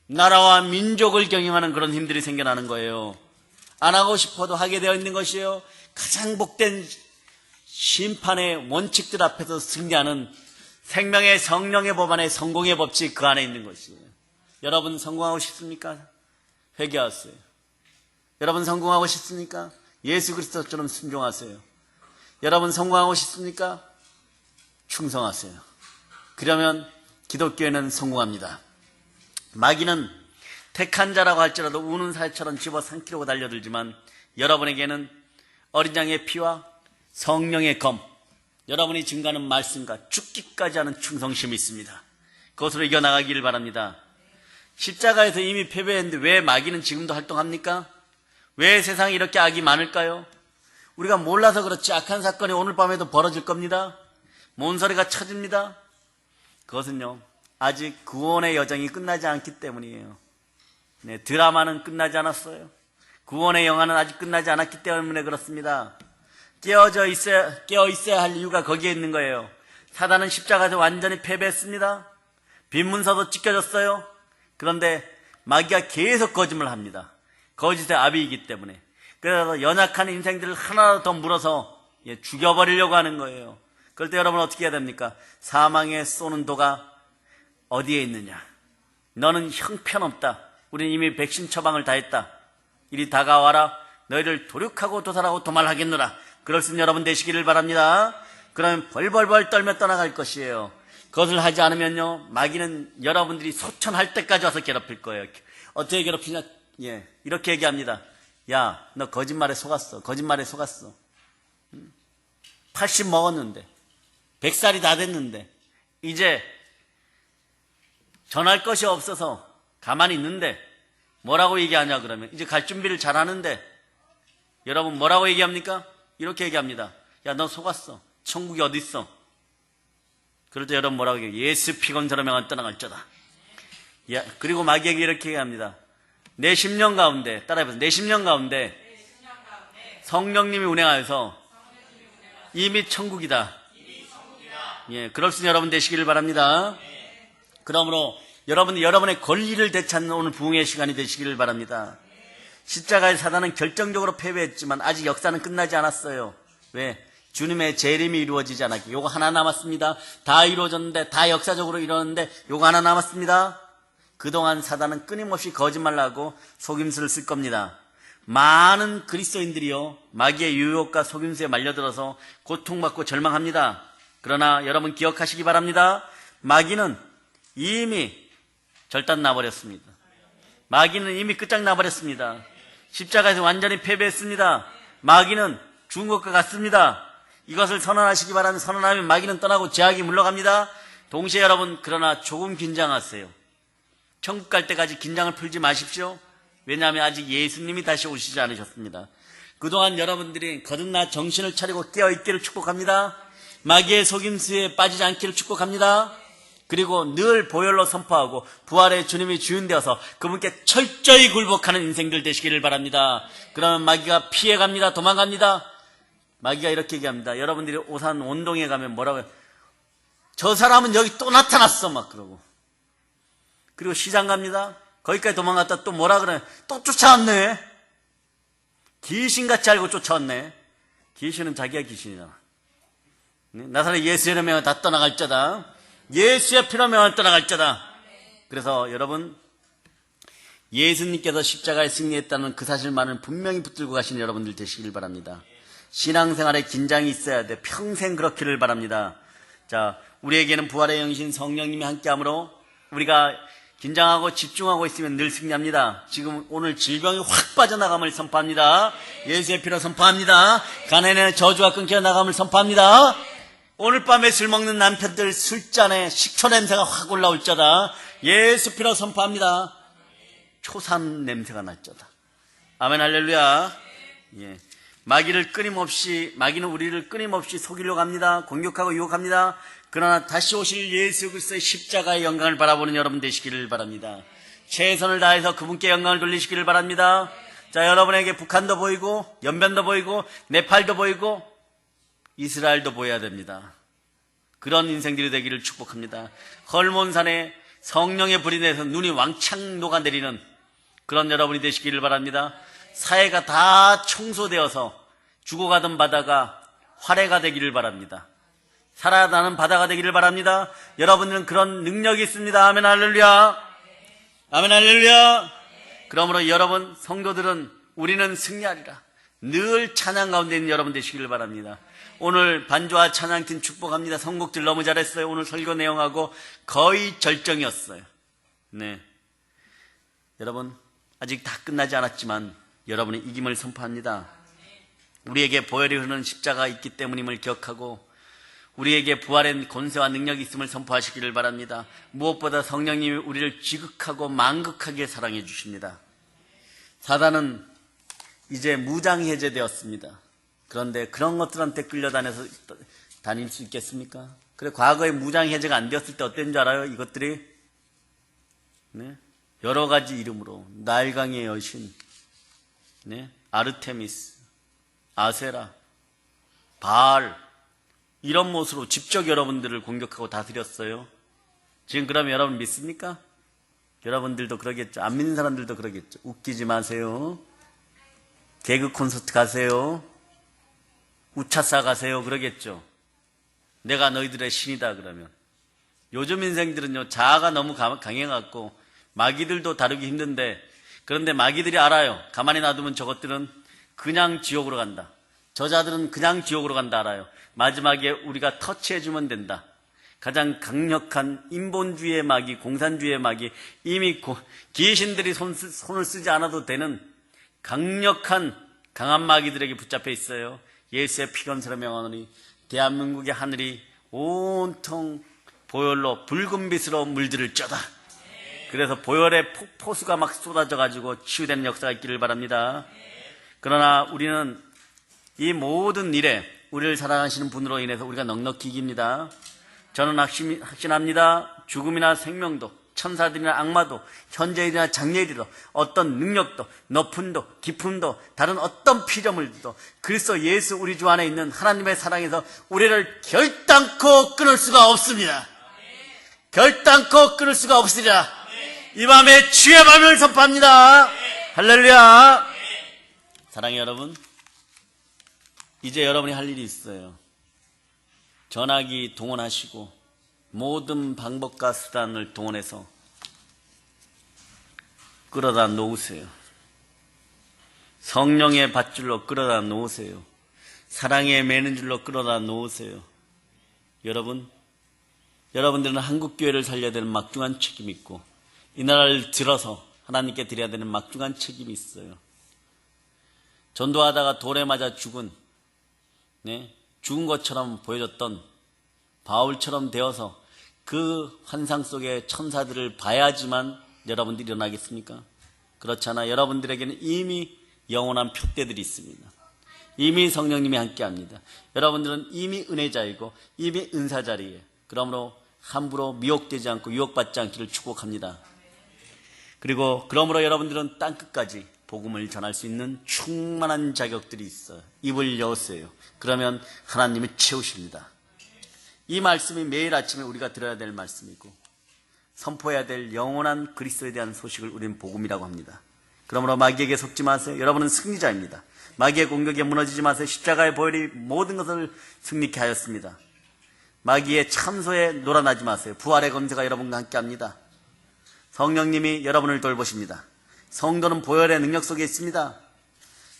나라와 민족을 경영하는 그런 힘들이 생겨나는 거예요. 안 하고 싶어도 하게 되어 있는 것이에요. 가장 복된 심판의 원칙들 앞에서 승리하는 생명의 성령의 법 안에 성공의 법칙 그 안에 있는 것이에요. 여러분 성공하고 싶습니까? 회개하세요. 여러분 성공하고 싶습니까? 예수 그리스도처럼 순종하세요. 여러분 성공하고 싶습니까? 충성하세요. 그러면 기독교회는 성공합니다. 마귀는 택한 자라고 할지라도 우는 살처럼 집어삼키려고 달려들지만 여러분에게는 어린 양의 피와 성령의 검, 여러분이 증거하는 말씀과 죽기까지 하는 충성심이 있습니다. 그것으로 이겨나가기를 바랍니다. 십자가에서 이미 패배했는데 왜 마귀는 지금도 활동합니까? 왜 세상에 이렇게 악이 많을까요? 우리가 몰라서 그렇지 악한 사건이 오늘 밤에도 벌어질 겁니다. 몬소리가 쳐집니다. 그것은요 아직 구원의 여정이 끝나지 않기 때문이에요. 네, 드라마는 끝나지 않았어요. 구원의 영화는 아직 끝나지 않았기 때문에 그렇습니다. 깨어 있어야 할 이유가 거기에 있는 거예요. 사단은 십자가에서 완전히 패배했습니다. 빈문서도 찢겨졌어요. 그런데 마귀가 계속 거짓말을 합니다. 거짓의 아비이기 때문에. 그래서 연약한 인생들을 하나 더 물어서 죽여버리려고 하는 거예요. 그럴 때 여러분 어떻게 해야 됩니까? 사망에 쏘는 도가 어디에 있느냐? 너는 형편없다. 우리는 이미 백신 처방을 다 했다. 이리 다가와라. 너희를 도륙하고 도살하고 도말하겠노라. 그럴 수 있는 여러분 되시기를 바랍니다. 그러면 벌벌벌 떨며 떠나갈 것이에요. 그것을 하지 않으면요 마귀는 여러분들이 소천할 때까지 와서 괴롭힐 거예요. 어떻게 괴롭히냐? 이렇게 얘기합니다. 야, 너 거짓말에 속았어. 거짓말에 속았어. 80 먹었는데 100살이 다 됐는데 이제 전할 것이 없어서 가만히 있는데 뭐라고 얘기하냐 그러면 이제 갈 준비를 잘 하는데 여러분 뭐라고 얘기합니까? 이렇게 얘기합니다. 야, 너 속았어. 천국이 어디 있어? 그럴 때 여러분 뭐라고 얘기해요? 예수 피곤자로 명한 떠나갈쩌다. 야, 그리고 마귀에게 이렇게 얘기합니다. 내 심령 가운데 따라해보세요. 내 심령 가운데 성령님이 운행하여서 이미 천국이다. 그럴 수 있는 여러분 되시기를 바랍니다. 그러므로 여러분의 권리를 되찾는 오늘 부흥의 시간이 되시기를 바랍니다. 십자가의 사단은 결정적으로 패배했지만 아직 역사는 끝나지 않았어요. 왜? 주님의 재림이 이루어지지 않았기. 요거 하나 남았습니다. 다 이루어졌는데, 다 역사적으로 이루어졌는데 요거 하나 남았습니다. 그동안 사단은 끊임없이 거짓말을 하고 속임수를 쓸 겁니다. 많은 그리스도인들이요 마귀의 유혹과 속임수에 말려들어서 고통받고 절망합니다. 그러나 여러분 기억하시기 바랍니다. 마귀는 이미 절단 나버렸습니다. 마귀는 이미 끝장나버렸습니다. 십자가에서 완전히 패배했습니다. 마귀는 죽은 것과 같습니다. 이것을 선언하시기 바랍니다. 선언하면 마귀는 떠나고 죄악이 물러갑니다. 동시에 여러분 그러나 조금 긴장하세요. 천국 갈 때까지 긴장을 풀지 마십시오. 왜냐하면 아직 예수님이 다시 오시지 않으셨습니다. 그동안 여러분들이 거듭나 정신을 차리고 깨어있기를 축복합니다. 마귀의 속임수에 빠지지 않기를 축복합니다. 그리고 늘 보혈로 선포하고 부활의 주님이 주인 되어서 그분께 철저히 굴복하는 인생들 되시기를 바랍니다. 그러면 마귀가 피해갑니다. 도망갑니다. 마귀가 이렇게 얘기합니다. 여러분들이 오산 원동에 가면 뭐라고 해요? 저 사람은 여기 또 나타났어 막 그러고. 그리고 시장 갑니다. 거기까지 도망갔다 또 뭐라 그래? 또 쫓아왔네. 귀신같이 알고 쫓아왔네. 귀신은 자기가 귀신이잖아. 나사렛 예수의 명을 다 떠나갈 자다. 예수의 피로 명을 떠나갈 자다. 그래서 여러분 예수님께서 십자가에 승리했다는 그 사실만은 분명히 붙들고 가시는 여러분들 되시길 바랍니다. 신앙생활에 긴장이 있어야 돼. 평생 그렇기를 바랍니다. 자, 우리에게는 부활의 영이신 성령님이 함께하므로 우리가 긴장하고 집중하고 있으면 늘 승리합니다. 지금 오늘 질병이 확 빠져나감을 선포합니다. 예수의 피로 선포합니다. 가난의 저주가 끊겨 나감을 선포합니다. 오늘 밤에 술 먹는 남편들 술잔에 식초 냄새가 확 올라올 자다. 예수 피로 선포합니다. 초산 냄새가 날 자다. 아멘 할렐루야. 예. 마귀는 우리를 끊임없이 속이려고 합니다. 공격하고 유혹합니다. 그러나 다시 오실 예수 그리스도의 십자가의 영광을 바라보는 여러분 되시기를 바랍니다. 최선을 다해서 그분께 영광을 돌리시기를 바랍니다. 자, 여러분에게 북한도 보이고 연변도 보이고 네팔도 보이고 이스라엘도 보여야 됩니다. 그런 인생들이 되기를 축복합니다. 헐몬산에 성령의 불이 내서 눈이 왕창 녹아내리는 그런 여러분이 되시기를 바랍니다. 사회가 다 청소되어서 죽어가던 바다가 활해가 되기를 바랍니다. 살아나는 바다가 되기를 바랍니다. 여러분들은 그런 능력이 있습니다. 아멘 할렐루야. 아멘 할렐루야. 그러므로 여러분 성도들은 우리는 승리하리라. 늘 찬양 가운데 있는 여러분 되시기를 바랍니다. 오늘 반주와 찬양팀 축복합니다. 선곡들 너무 잘했어요. 오늘 설교 내용하고 거의 절정이었어요. 네, 여러분 아직 다 끝나지 않았지만 여러분의 이김을 선포합니다. 우리에게 보혈이 흐르는 십자가가 있기 때문임을 기억하고 우리에게 부활의 권세와 능력이 있음을 선포하시기를 바랍니다. 무엇보다 성령님이 우리를 지극하고 만극하게 사랑해 주십니다. 사단은 이제 무장해제되었습니다. 그런데 그런 것들한테 끌려다녀서 다닐 수 있겠습니까? 그래, 과거에 무장해제가 안 되었을 때 어땠는 줄 알아요? 이것들이 네? 여러 가지 이름으로 날강의 여신, 네? 아르테미스, 아세라, 바알 이런 모습으로 직접 여러분들을 공격하고 다스렸어요. 지금 그러면 여러분 믿습니까? 여러분들도 그러겠죠. 안 믿는 사람들도 그러겠죠. 웃기지 마세요. 개그 콘서트 가세요. 우차싸 가세요. 그러겠죠. 내가 너희들의 신이다 그러면. 요즘 인생들은요, 자아가 너무 강해갖고 마귀들도 다루기 힘든데, 그런데 마귀들이 알아요. 가만히 놔두면 저것들은 그냥 지옥으로 간다. 저자들은 그냥 지옥으로 간다 알아요. 마지막에 우리가 터치해주면 된다. 가장 강력한 인본주의의 마귀, 공산주의의 마귀, 이미 귀신들이 손을 쓰지 않아도 되는 강력한 강한 마귀들에게 붙잡혀 있어요. 예수의 피건설의 명하노니 대한민국의 하늘이 온통 보혈로 붉은 빛으로 물들을 쩌다. 그래서 보혈의 폭포수가 막 쏟아져가지고 치유되는 역사가 있기를 바랍니다. 그러나 우리는 이 모든 일에 우리를 사랑하시는 분으로 인해서 우리가 넉넉히 이깁니다. 저는 확신합니다. 죽음이나 생명도, 천사들이나 악마도, 현재일이나 장래일이도, 어떤 능력도, 높음도, 깊음도, 다른 어떤 피조물도 그리스도 예수 우리 주 안에 있는 하나님의 사랑에서 우리를 결단코 끊을 수가 없습니다. 결단코 끊을 수가 없으리라. 이 밤에 주의 밤을 선포합니다. 할렐루야. 사랑해 여러분, 이제 여러분이 할 일이 있어요. 전화기 동원하시고 모든 방법과 수단을 동원해서 끌어다 놓으세요. 성령의 밧줄로 끌어다 놓으세요. 사랑에 매는 줄로 끌어다 놓으세요. 여러분들은 한국교회를 살려야 되는 막중한 책임이 있고 이 나라를 들어서 하나님께 드려야 되는 막중한 책임이 있어요. 전도하다가 돌에 맞아 죽은 것처럼 보여졌던 바울처럼 되어서 그 환상 속의 천사들을 봐야지만 여러분들이 일어나겠습니까? 그렇잖아. 여러분들에게는 이미 영원한 표대들이 있습니다. 이미 성령님이 함께합니다. 여러분들은 이미 은혜자이고 이미 은사자리에, 그러므로 함부로 미혹되지 않고 유혹받지 않기를 축복합니다. 그리고 그러므로 여러분들은 땅끝까지 복음을 전할 수 있는 충만한 자격들이 있어요. 입을 여세요. 그러면 하나님이 채우십니다. 이 말씀이 매일 아침에 우리가 들어야 될 말씀이고 선포해야 될 영원한 그리스도에 대한 소식을 우리는 복음이라고 합니다. 그러므로 마귀에게 속지 마세요. 여러분은 승리자입니다. 마귀의 공격에 무너지지 마세요. 십자가의 보혈이 모든 것을 승리케 하였습니다. 마귀의 참소에 놀아나지 마세요. 부활의 검세가 여러분과 함께합니다. 성령님이 여러분을 돌보십니다. 성도는 보혈의 능력 속에 있습니다.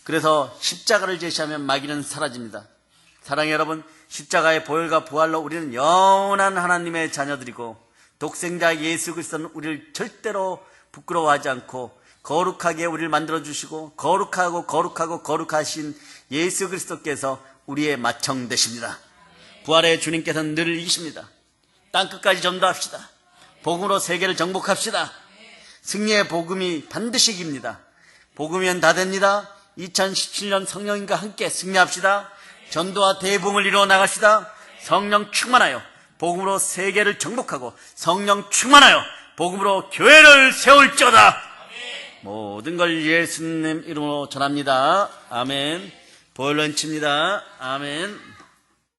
그래서 십자가를 제시하면 마귀는 사라집니다. 사랑의 여러분, 십자가의 보혈과 부활로 우리는 영원한 하나님의 자녀들이고 독생자 예수 그리스도는 우리를 절대로 부끄러워하지 않고 거룩하게 우리를 만들어주시고 거룩하신 예수 그리스도께서 우리의 마청 되십니다. 부활의 주님께서는 늘 이기십니다. 땅끝까지 전도합시다. 복음으로 세계를 정복합시다. 승리의 복음이 반드시 이깁니다. 복음이면 다 됩니다. 2017년 성령님과 함께 승리합시다. 전도와 대복음을 이루어 나갑시다. 성령 충만하여 복음으로 세계를 정복하고 성령 충만하여 복음으로 교회를 세울지어다. 모든 걸 예수님 이름으로 전합니다. 아멘. 보혈로 칩니다. 아멘.